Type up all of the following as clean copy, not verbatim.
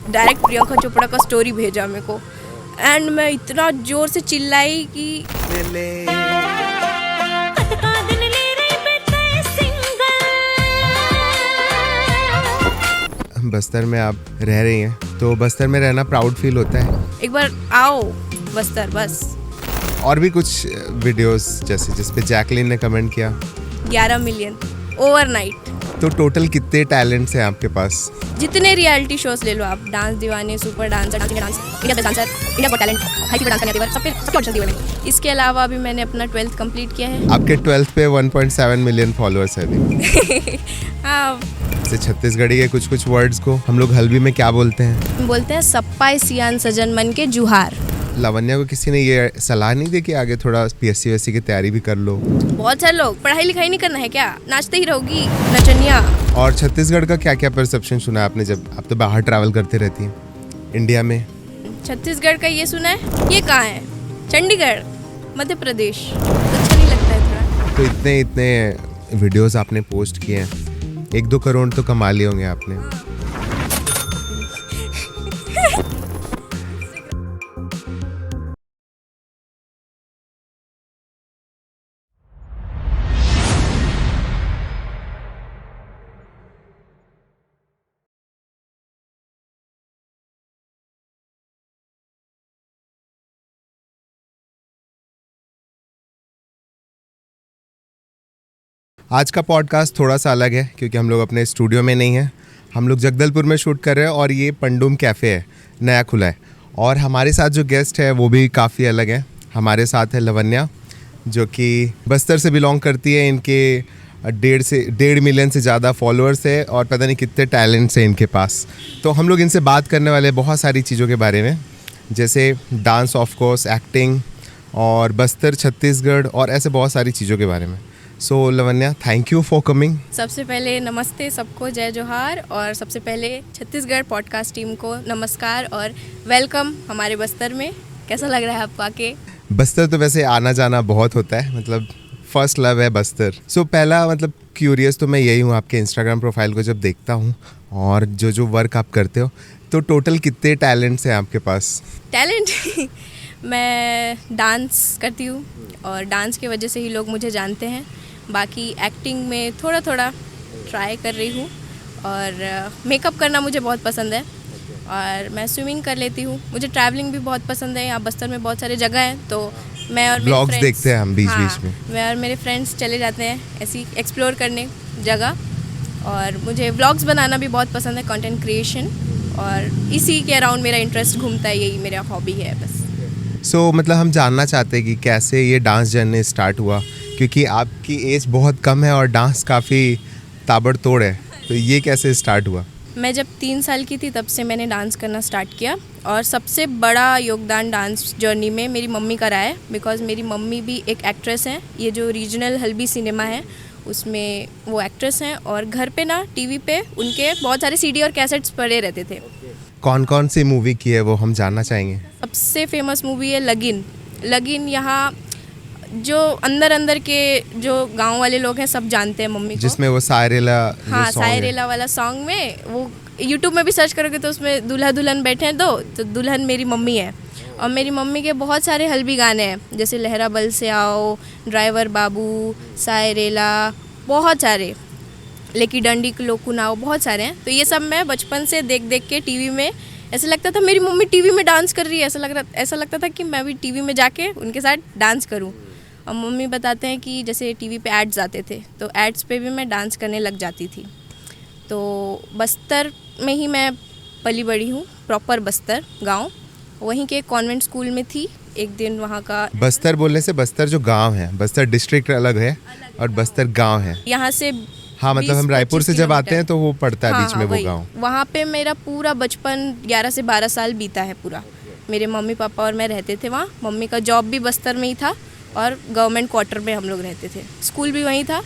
Direct Priyanka Chopra का story भेजा मेरे को, एंड मैं इतना जोर से चिल्लाई कि बस्तर में आप रह रही हैं, तो बस्तर में रहना प्राउड फील होता है? एक बार आओ बस्तर बस। और भी कुछ वीडियोस जैसे जिस पे जैकलिन ने कमेंट किया 11 मिलियन ओवरनाइट। तो टोटल कितने टैलेंट्स हैं आपके पास? जितने रियलिटी शोज ले लो आप, डांस दीवाने, super dancer, India best dancer, India got talent, high fever dance करने आते सब पे ऑडिशन दिए मैंने। इसके अलावा अभी मैंने अपना 12th कंप्लीट किया है। आपके 12th पे 1.7 मिलियन फॉलोअर्स है अभी। हाँ, जैसे छत्तीसगढ़ी के कुछ कुछ वर्ड्स को हम लोग हल्बी में क्या बोलते हैं? बोलते हैं सप्पाई सियान सजन मन के जुहार। लावण्या को किसी ने ये सलाह नहीं दी कि आगे थोड़ा पीएससी वेसी की तैयारी भी कर लो? बहुत सारे लोग, पढ़ाई लिखाई नहीं करना है क्या, नाचते ही रहोगी नचनिया। और छत्तीसगढ़ का क्या क्या परसेप्शन सुना है आपने, जब आप तो बाहर ट्रैवल करते रहती हैं इंडिया में? छत्तीसगढ़ का ये सुना है, ये कहाँ है? चंडीगढ़, मध्य प्रदेश। अच्छा नहीं लगता है थोड़ा? तो इतने इतने वीडियोस आपने पोस्ट किए हैं, 1-2 करोड़ तो कमा लिए होंगे आपने। आज का पॉडकास्ट थोड़ा सा अलग है क्योंकि हम लोग अपने स्टूडियो में नहीं हैं, हम लोग जगदलपुर में शूट कर रहे हैं और ये पंडुम कैफ़े है, नया खुला है। और हमारे साथ जो गेस्ट है वो भी काफ़ी अलग है। हमारे साथ है लावण्या, जो कि बस्तर से बिलोंग करती है। इनके 1.5 मिलियन से ज़्यादा फॉलोअर्स है और पता नहीं कितने टैलेंट्स हैं इनके पास। तो हम लोग इनसे बात करने वाले बहुत सारी चीज़ों के बारे में, जैसे डांस, ऑफ कोर्स, एक्टिंग और बस्तर, छत्तीसगढ़ और ऐसे बहुत सारी चीज़ों के बारे में। So Lavanya, thank you for coming. सबसे पहले नमस्ते सबको, जय जोहार। और सबसे पहले छत्तीसगढ़ पॉडकास्ट टीम को नमस्कार और वेलकम हमारे बस्तर में। कैसा लग रहा है आपको आके? बस्तर तो वैसे आना जाना बहुत होता है, मतलब फर्स्ट लव है बस्तर। सो पहला मतलब क्यूरियस तो मैं यही हूँ, आपके इंस्टाग्राम प्रोफाइल को जब देखता हूँ और जो जो वर्क आप करते हो, तो टोटल कितने टैलेंट्स हैं आपके पास? टैलेंट मैं डांस करती हूँ और डांस की वजह से ही लोग मुझे जानते हैं। बाकी एक्टिंग में थोड़ा थोड़ा ट्राई कर रही हूँ और मेकअप करना मुझे बहुत पसंद है और मैं स्विमिंग कर लेती हूँ। मुझे ट्रैवलिंग भी बहुत पसंद है। यहाँ बस्तर में बहुत सारे जगह हैं, तो मैं और ब्लॉग्स देखते हैं हम बीच बीच में। मैं और मेरे फ्रेंड्स चले जाते हैं ऐसी एक्सप्लोर करने जगह, और मुझे ब्लॉग्स बनाना भी बहुत पसंद है, कंटेंट क्रिएशन, और इसी के अराउंड मेरा इंटरेस्ट घूमता है, यही मेरा हॉबी है बस। सो मतलब हम जानना चाहते हैं कि कैसे ये डांस जर्नी स्टार्ट हुआ, क्योंकि आपकी एज बहुत कम है और डांस काफ़ी ताबड़तोड़ है, तो ये कैसे स्टार्ट हुआ? मैं जब 3 साल की थी तब से मैंने डांस करना स्टार्ट किया, और सबसे बड़ा योगदान डांस जर्नी में मेरी मम्मी का रहा है, बिकॉज़ मेरी मम्मी भी एक एक्ट्रेस हैं। ये जो रीजनल हल्बी सिनेमा है उसमें वो एक्ट्रेस हैं, और घर पे ना टीवी पे उनके बहुत सारे सीडी और कैसेट्स पड़े रहते थे। कौन कौन सी मूवी की है वो हम जानना चाहेंगे। सबसे फेमस मूवी है लगीन। यहाँ जो अंदर के जो गांव वाले लोग हैं सब जानते हैं मम्मी को, जिसमें वो सायरेला, हाँ सायरेला वाला सॉन्ग में, वो यूट्यूब में भी सर्च करोगे तो उसमें दूल्हा दुल्हन बैठे हैं, तो दुल्हन मेरी मम्मी है। और मेरी मम्मी के बहुत सारे हल्बी गाने हैं, जैसे लहरा बल से आओ, ड्राइवर बाबू, सायरेला, बहुत सारे, लेकी डंडी लोकू नाव, बहुत सारे हैं। तो ये सब मैं बचपन से देख के टीवी में, ऐसा लगता था मेरी मम्मी टीवी में डांस कर रही है, ऐसा लगता था कि मैं भी टीवी में जाके उनके साथ डांस करूं। और मम्मी बताते हैं कि जैसे टीवी पे एड्स आते थे, तो एड्स पे भी मैं डांस करने लग जाती थी। तो बस्तर में ही मैं पली बड़ी हूँ, प्रॉपर बस्तर गांव, वहीं के कॉन्वेंट स्कूल में थी। एक दिन वहाँ का, बस्तर बोलने से बस्तर जो गांव है, बस्तर डिस्ट्रिक्ट अलग है और बस्तर गांव है यहाँ से। हाँ, मतलब हम रायपुर से जब आते हैं तो वो पड़ता है बीच में वो गांव। वहाँ पे मेरा पूरा बचपन 11 से 12 साल बीता है पूरा। मेरे मम्मी पापा और मैं रहते थे वहाँ। मम्मी का जॉब भी बस्तर में ही था और गवर्नमेंट क्वार्टर में हम लोग रहते थे, स्कूल भी वहीं था।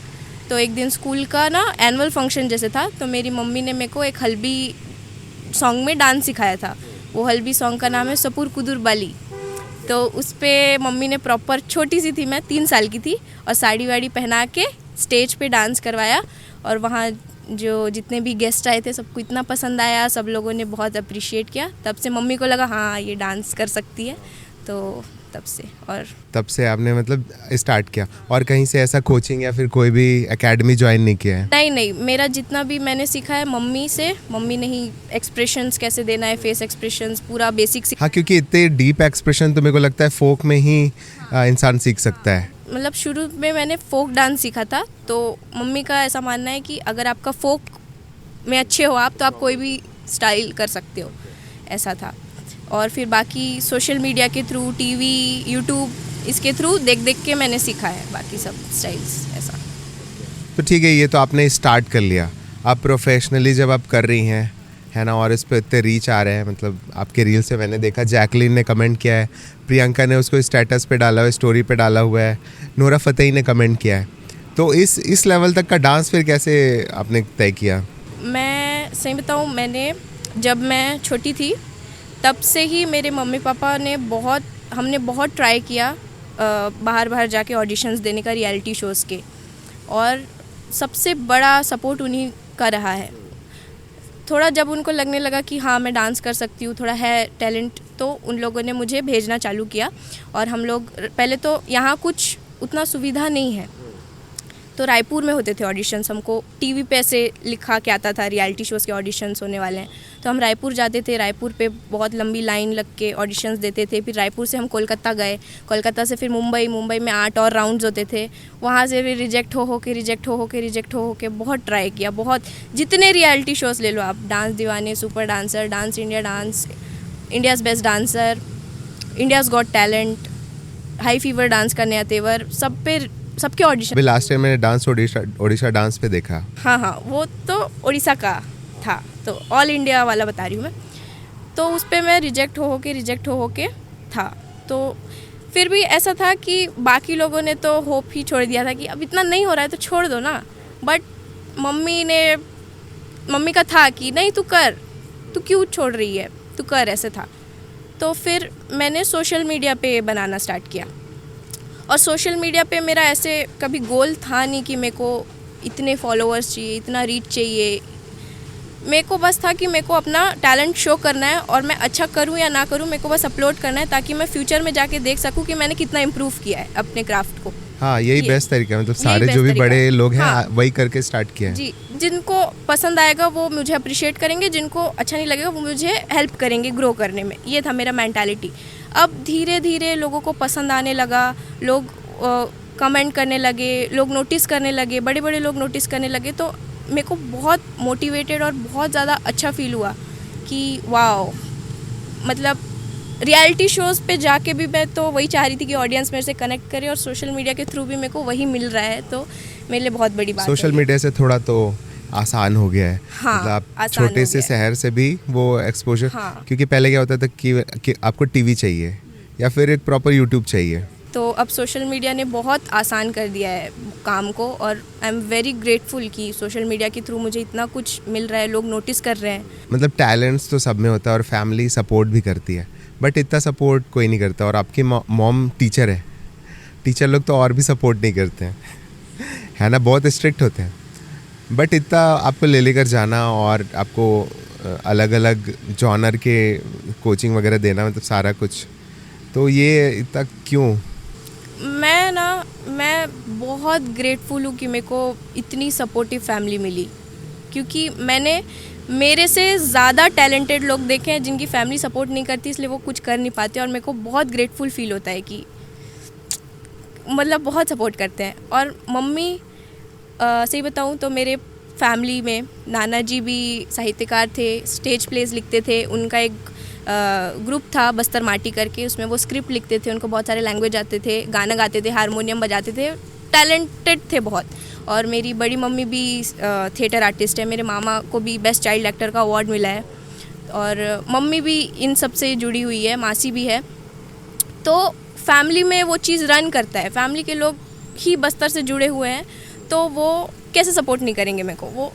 तो एक दिन स्कूल का ना एनुअल फंक्शन जैसे था, तो मेरी मम्मी ने मेरे को एक हल्बी सॉन्ग में डांस सिखाया था। वो हल्बी सॉन्ग का नाम है सपुर कुदुर बाली। तो उस पर मम्मी ने प्रॉपर, छोटी सी थी मैं, 3 साल की थी, और साड़ी वाड़ी पहना के स्टेज पे डांस करवाया। और वहाँ जो जितने भी गेस्ट आए थे सबको इतना पसंद आया, सब लोगों ने बहुत अप्रिशिएट किया। तब से मम्मी को लगा हाँ ये डांस कर सकती है, तो तब से आपने मतलब स्टार्ट किया। और कहीं से ऐसा कोचिंग या फिर कोई भी एकेडमी ज्वाइन नहीं किया है? नहीं, मेरा जितना भी मैंने सीखा है मम्मी से। मम्मी ने ही एक्सप्रेशंस कैसे देना है, फेस एक्सप्रेशंस पूरा बेसिक हाँ, क्योंकि इतने डीप एक्सप्रेशन तो मेरे को लगता है फोक में ही इंसान सीख सकता है। मतलब शुरू में मैंने फोक डांस सीखा था, तो मम्मी का ऐसा मानना है कि अगर आपका फोक में अच्छे हो आप, तो आप कोई भी स्टाइल कर सकते हो, ऐसा था। और फिर बाकी सोशल मीडिया के थ्रू, टीवी, यूट्यूब, इसके थ्रू देख देख के मैंने सीखा है बाकी सब स्टाइल्स, ऐसा। तो ठीक है, ये तो आपने स्टार्ट कर लिया। अब प्रोफेशनली जब आप कर रही हैं, है ना, और इस पे इतने रीच आ रहे हैं, मतलब आपके रील से मैंने देखा जैकलिन ने कमेंट किया है, प्रियंका ने उसको स्टेटस पे डाला हुआ है, स्टोरी पे डाला हुआ है, नूरा फतेही ने कमेंट किया है। तो इस लेवल तक का डांस फिर कैसे आपने तय किया? मैं सही बताऊँ, जब मैं छोटी थी तब से ही मेरे मम्मी पापा ने हमने बहुत ट्राई किया बाहर जाके ऑडिशंस देने का, रियलिटी शोज़ के, और सबसे बड़ा सपोर्ट उन्हीं का रहा है। थोड़ा जब उनको लगने लगा कि हाँ मैं डांस कर सकती हूँ, थोड़ा है टैलेंट, तो उन लोगों ने मुझे भेजना चालू किया। और हम लोग पहले तो यहाँ कुछ उतना सुविधा नहीं है, तो रायपुर में होते थे ऑडिशंस। हमको टीवी पे ऐसे लिखा के आता था रियलिटी शोज़ के ऑडिशंस होने वाले हैं, तो हम रायपुर जाते थे। रायपुर पे बहुत लंबी लाइन लग के ऑडिशंस देते थे। फिर रायपुर से हम कोलकाता गए, कोलकाता से फिर मुंबई में 8 और राउंड्स होते थे। वहाँ से भी रिजेक्ट हो के बहुत ट्राई किया, बहुत, जितने रियलिटी शोज़ ले लो आप, डांस दीवाने, super dancer, dance India, India's best dancer, India's got talent, high fever dance का नया तेवर, सबके ऑडिशन। अभी लास्ट टाइम मैंने डांस ओडिशा डांस पे देखा। हाँ, वो तो उड़ीसा का था, तो ऑल इंडिया वाला बता रही हूँ मैं। तो उस पर मैं रिजेक्ट हो के था। तो फिर भी ऐसा था कि बाकी लोगों ने तो होप ही छोड़ दिया था कि अब इतना नहीं हो रहा है तो छोड़ दो ना, बट मम्मी का था कि नहीं तू कर, तू क्यों छोड़ रही है, तू कर, ऐसे था। तो फिर मैंने सोशल मीडिया पे बनाना स्टार्ट किया। और सोशल मीडिया पे मेरा ऐसे कभी गोल था नहीं कि मेरे को इतने फॉलोअर्स चाहिए, इतना रीच चाहिए। मेरे को बस था कि मेरे को अपना टैलेंट शो करना है, और मैं अच्छा करूं या ना करूं, मेरे को बस अपलोड करना है, ताकि मैं फ्यूचर में जाके देख सकूं कि मैंने कितना इम्प्रूव किया है अपने क्राफ्ट को। हाँ, यही बेस्ट तरीका है। मतलब सारे जो भी बड़े लोग हैं, हाँ, वही करके स्टार्ट किया है। जी, जिनको पसंद आएगा वो मुझे अप्रिशिएट करेंगे, जिनको अच्छा नहीं लगेगा वो मुझे हेल्प करेंगे ग्रो करने में। ये था मेरा मेंटालिटी। अब धीरे धीरे लोगों को पसंद आने लगा, लोग कमेंट करने लगे, लोग नोटिस करने लगे, बड़े लोग नोटिस करने लगे। तो मेरे को बहुत मोटिवेटेड और बहुत ज़्यादा अच्छा फील हुआ कि वाओ, मतलब रियलिटी शोज़ पे जाके भी मैं तो वही चाह रही थी कि ऑडियंस मेरे से कनेक्ट करे, और सोशल मीडिया के थ्रू भी मेरे को वही मिल रहा है। तो मेरे लिए बहुत बड़ी बात है। सोशल मीडिया से थोड़ा तो आसान हो गया है। हाँ, मतलब आप छोटे से शहर से भी वो एक्सपोजर, हाँ। क्योंकि पहले क्या होता था कि आपको टीवी चाहिए या फिर एक प्रॉपर यूट्यूब चाहिए। तो अब सोशल मीडिया ने बहुत आसान कर दिया है काम को, और आई एम वेरी ग्रेटफुल कि सोशल मीडिया के थ्रू मुझे इतना कुछ मिल रहा है, लोग नोटिस कर रहे हैं। मतलब टैलेंट्स तो सब में होता है और फैमिली सपोर्ट भी करती है, बट इतना सपोर्ट कोई नहीं करता। और आपकी मॉम टीचर है, टीचर लोग तो और भी सपोर्ट नहीं करते हैं, है ना, बहुत स्ट्रिक्ट होते हैं। बट इतना आपको ले लेकर जाना और आपको अलग अलग जॉनर के कोचिंग वगैरह देना, मतलब सारा कुछ, तो ये इतना क्यों? मैं बहुत ग्रेटफुल हूँ कि मेरे को इतनी सपोर्टिव फैमिली मिली, क्योंकि मैंने मेरे से ज़्यादा टैलेंटेड लोग देखे हैं जिनकी फैमिली सपोर्ट नहीं करती, इसलिए वो कुछ कर नहीं पाते। और मेरे को बहुत ग्रेटफुल फील होता है कि मतलब बहुत सपोर्ट करते हैं। और मम्मी, सही बताऊँ तो मेरे फैमिली में नाना जी भी साहित्यकार थे, स्टेज प्लेस लिखते थे। उनका एक ग्रुप था बस्तर माटी करके, उसमें वो स्क्रिप्ट लिखते थे, उनको बहुत सारे लैंग्वेज आते थे, गाना गाते थे, हारमोनियम बजाते थे, टैलेंटेड थे बहुत। और मेरी बड़ी मम्मी भी थिएटर आर्टिस्ट है, मेरे मामा को भी बेस्ट चाइल्ड एक्टर का अवार्ड मिला है, और मम्मी भी इन सब से जुड़ी हुई है, मासी भी है। तो फैमिली में वो चीज़ रन करता है, फैमिली के लोग ही बस्तर से जुड़े हुए हैं, तो वो कैसे सपोर्ट नहीं करेंगे मेरे को, वो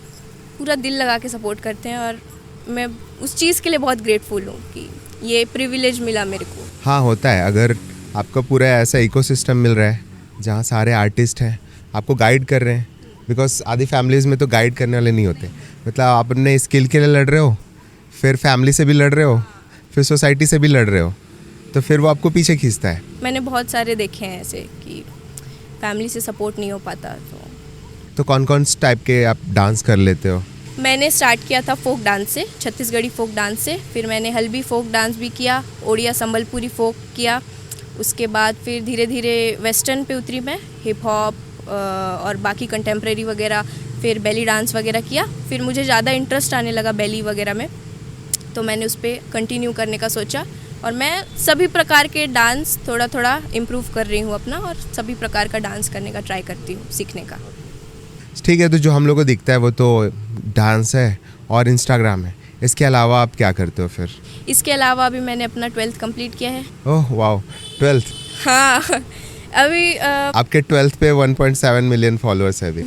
पूरा दिल लगा के सपोर्ट करते हैं। और मैं उस चीज़ के लिए बहुत ग्रेटफुल हूँ कि ये प्रिविलेज मिला मेरे को। हाँ, होता है। अगर आपका पूरा ऐसा इकोसिस्टम मिल रहा है जहाँ सारे आर्टिस्ट हैं, आपको गाइड कर रहे हैं, बिकॉज आधी फैमिलीज़ में तो गाइड करने वाले नहीं होते। मतलब आप अपने स्किल के लिए लड़ रहे हो, फिर फैमिली से भी लड़ रहे हो, फिर सोसाइटी से भी लड़ रहे हो, तो फिर वो आपको पीछे खींचता है। मैंने बहुत सारे देखे हैं ऐसे कि फैमिली से सपोर्ट नहीं हो पाता। तो कौन कौन से टाइप के आप डांस कर लेते हो? मैंने स्टार्ट किया था फोक डांस से, छत्तीसगढ़ी फोक डांस से। फिर मैंने हल्बी फोक डांस भी किया, ओडिया संबलपुरी फोक किया। उसके बाद फिर धीरे धीरे वेस्टर्न पे उतरी मैं, हिप हॉप और बाकी कंटेम्प्रेरी वगैरह। फिर बेली डांस वगैरह किया। फिर मुझे ज़्यादा इंटरेस्ट आने लगा बेली वगैरह में, तो मैंने उस पर कंटिन्यू करने का सोचा। और मैं सभी प्रकार के डांस थोड़ा थोड़ा इम्प्रूव कर रही हूँ अपना, और सभी प्रकार का डांस करने का ट्राई करती हूँ, सीखने का। ठीक है, तो जो हम लोग को दिखता है वो तो डांस है और इंस्टाग्राम है। इसके अलावा आप क्या करते हो फिर? इसके अलावा अभी मैंने अपना 12th कंप्लीट किया है। Oh wow, 12th। हाँ अभी आपके 12th पे 1.7 मिलियन फॉलोअर्स है अभी।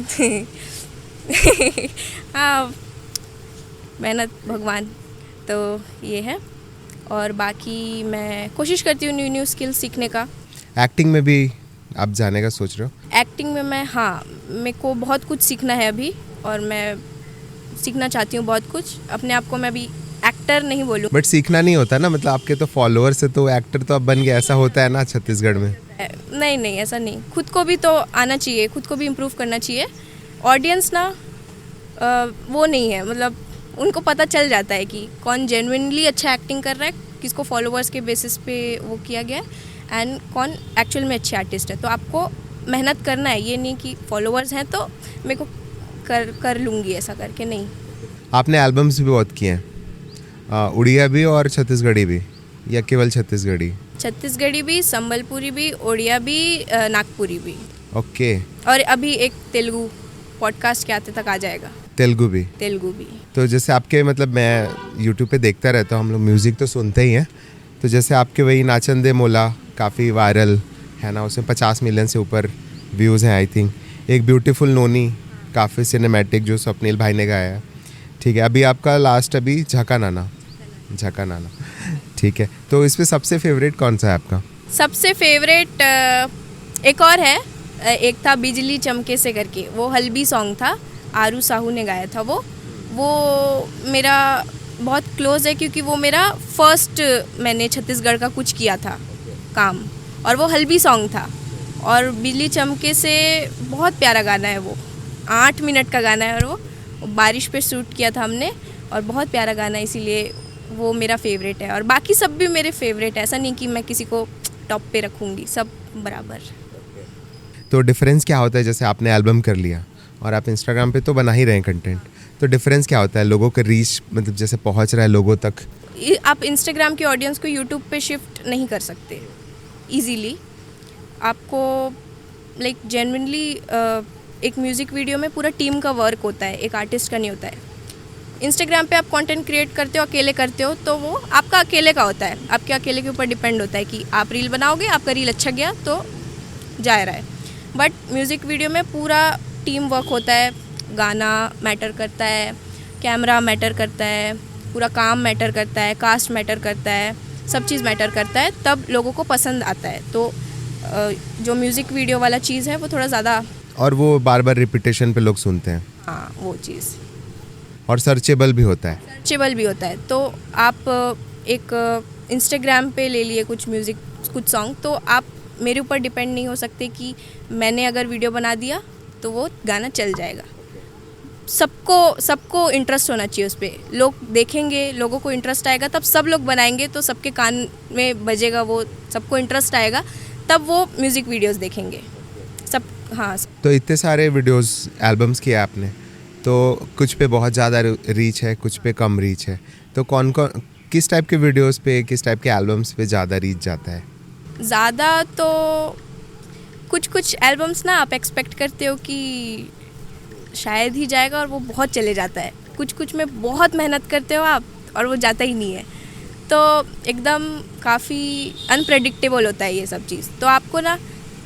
हाँ, मेहनत भगवान, तो ये है। और बाकी मैं कोशिश करती हूँ न्यू न्यू स्किल सीखने का। एक्टिंग में भी आप जाने का सोच रहे हो? एक्टिंग में मैं, हाँ, मेरे को बहुत कुछ सीखना है अभी, और मैं सीखना चाहती हूँ बहुत कुछ। अपने आप को मैं अभी एक्टर नहीं बोलूँ। बट सीखना नहीं होता ना, मतलब आपके तो फॉलोअर्स है तो एक्टर तो अब बन गया, ऐसा होता है ना छत्तीसगढ़ में? नहीं नहीं, ऐसा नहीं। खुद को भी तो आना चाहिए, खुद को भी इम्प्रूव करना चाहिए। ऑडियंस ना वो नहीं है, मतलब उनको पता चल जाता है कि कौन जेन्युइनली अच्छा एक्टिंग कर रहा है, किसको फॉलोअर्स के बेसिस पे वो किया गया है, एंड कौन एक्चुअल में अच्छे आर्टिस्ट है। तो आपको मेहनत करना है, ये नहीं कि फॉलोअर्स हैं तो मेरे को कर लूँगी, ऐसा करके नहीं। आपने एल्बम्स भी बहुत किए हैं, उड़िया भी और छत्तीसगढ़ी भी, या केवल छत्तीसगढ़ी? छत्तीसगढ़ी भी, संबलपुरी भी, ओडिया भी, नागपुरी भी। ओके। और अभी एक तेलुगु पॉडकास्ट के आते तक आ जाएगा। तेलुगु भी? तेलुगु भी। तो जैसे आपके, मतलब मैं यूट्यूब पे देखता रहता हूँ, हम लोग म्यूज़िक तो सुनते ही हैं, तो जैसे आपके वही नाचंदे मोला काफ़ी वायरल है ना, उसमें 50 मिलियन से ऊपर व्यूज़ हैं आई थिंक। एक ब्यूटीफुल नोनी काफ़ी सिनेमैटिक जो स्वप्निल भाई ने गाया है, ठीक है। अभी आपका लास्ट अभी झका नाना, ठीक है। तो इस पर सबसे फेवरेट कौन सा है आपका? सबसे फेवरेट एक और है, एक था बिजली चमके से करके, वो हल्बी सॉन्ग था, आरू साहू ने गाया था। वो मेरा बहुत क्लोज़ है, क्योंकि वो मेरा फर्स्ट, मैंने छत्तीसगढ़ का कुछ किया था काम, और वो हल्बी सॉन्ग था। और बिजली चमके से बहुत प्यारा गाना है, वो 8 मिनट का गाना है, और वो बारिश पे शूट किया था हमने, और बहुत प्यारा गाना है, इसीलिए वो मेरा फेवरेट है। और बाकी सब भी मेरे फेवरेट है, ऐसा नहीं कि मैं किसी को टॉप पे रखूँगी, सब बराबर। तो डिफरेंस क्या होता है, जैसे आपने एल्बम कर लिया और आप इंस्टाग्राम पे तो बना ही रहे हैं कंटेंट, तो डिफरेंस क्या होता है? लोगों का रीच, मतलब जैसे पहुंच रहा है लोगों तक। आप इंस्टाग्राम की ऑडियंस को यूट्यूब पे शिफ्ट नहीं कर सकते इजीली। आपको लाइक जेन्युइनली एक म्यूज़िक वीडियो में पूरा टीम का वर्क होता है, एक आर्टिस्ट का नहीं होता है। इंस्टाग्राम पे आप कंटेंट क्रिएट करते हो, अकेले करते हो, तो वो आपका अकेले का होता है, आपके अकेले के ऊपर डिपेंड होता है कि आप रील बनाओगे, आपका रील अच्छा गया तो जा रहा है। बट म्यूज़िक वीडियो में पूरा टीम वर्क होता है, गाना मैटर करता है, कैमरा मैटर करता है, पूरा काम मैटर करता है, कास्ट मैटर करता है, सब चीज़ मैटर करता है, तब लोगों को पसंद आता है। तो जो म्यूज़िक वीडियो वाला चीज़ है वो थोड़ा ज़्यादा, और वो बार बार रिपीटेशन पे लोग सुनते हैं। हाँ, वो चीज़। और सर्चेबल भी होता है। सर्चेबल भी होता है। तो आप एक इंस्टाग्राम पे ले लिए कुछ म्यूज़िक, कुछ सॉन्ग, तो आप मेरे ऊपर डिपेंड नहीं हो सकते कि मैंने अगर वीडियो बना दिया तो वो गाना चल जाएगा। सबको इंटरेस्ट होना चाहिए उस पर, लोग देखेंगे, लोगों को इंटरेस्ट आएगा, तब सब लोग बनाएंगे, तो सबके कान में बजेगा, वो सबको इंटरेस्ट आएगा, तब वो म्यूज़िक वीडियोस देखेंगे सब। हाँ, तो इतने सारे वीडियोस, एल्बम्स किए आपने, तो कुछ पे बहुत ज़्यादा रीच है, कुछ पे कम रीच है, तो कौन किस टाइप के वीडियोस पे, किस टाइप के एल्बम्स पे ज़्यादा रीच जाता है? ज़्यादा तो कुछ एल्बम्स ना आप एक्सपेक्ट करते हो कि शायद ही जाएगा, और वो बहुत चले जाता है। कुछ में बहुत मेहनत करते हो आप, और वो जाता ही नहीं है, तो एकदम काफ़ी अनप्रेडिक्टेबल होता है ये सब चीज़। तो आपको ना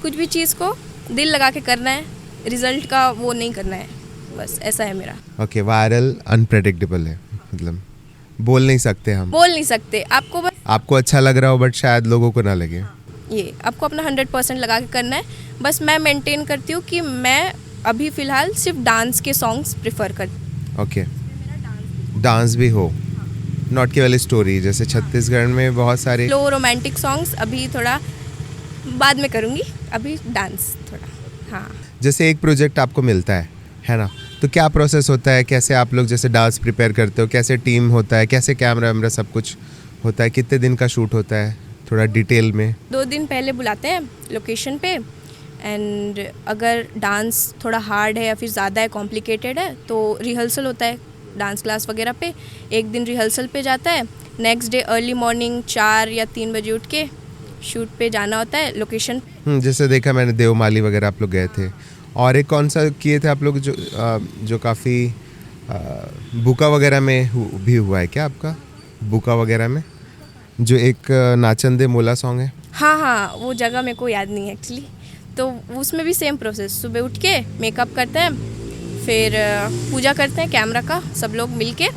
कुछ भी चीज़ को दिल लगा के करना है, रिजल्ट का वो नहीं करना है, बस ऐसा है मेरा। ओके, वायरल अनप्रेडिक्टेबल है, मतलब बोल नहीं सकते हम, बोल नहीं सकते। आपको बस, आपको अच्छा लग रहा हो बट शायद लोगों को ना लगे, ये आपको अपना 100% लगा के करना है। बस मैं मेंटेन करती हूँ कि मैं अभी फ़िलहाल सिर्फ डांस के सॉन्ग्स प्रेफर करती ओके, डांस भी हो, नॉट केवल स्टोरी। जैसे छत्तीसगढ़ में बहुत सारे स्लो रोमांटिक सॉन्ग्स अभी थोड़ा बाद में करूँगी, अभी डांस थोड़ा। हाँ, जैसे एक प्रोजेक्ट आपको मिलता है ना, तो क्या प्रोसेस होता है, कैसे आप लोग जैसे डांस प्रिपेयर करते हो, कैसे टीम होता है, कैसे कैमरा वैमरा सब कुछ होता है, कितने दिन का शूट होता है, थोड़ा डिटेल में? 2 दिन पहले बुलाते हैं लोकेशन पे, एंड अगर डांस थोड़ा हार्ड है या फिर ज़्यादा है, कॉम्प्लिकेटेड है, तो रिहर्सल होता है डांस क्लास वगैरह पे। एक दिन रिहर्सल पे जाता है, नेक्स्ट डे अर्ली मॉर्निंग 4 या 3 बजे उठ के शूट पे जाना होता है लोकेशन। जैसे देखा मैंने देवमाली वगैरह आप लोग गए थे, और एक कौन सा किए थे आप लोग जो काफ़ी बुका वगैरह में भी हुआ है क्या आपका? बुका वगैरह में जो एक नाचन दे मोला सॉन्ग है। हाँ, वो जगह मेरे को याद नहीं है एक्चुअली। तो उसमें भी सेम प्रोसेस, सुबह उठ के मेकअप करते हैं, फिर पूजा करते हैं कैमरा का, सब लोग मिल के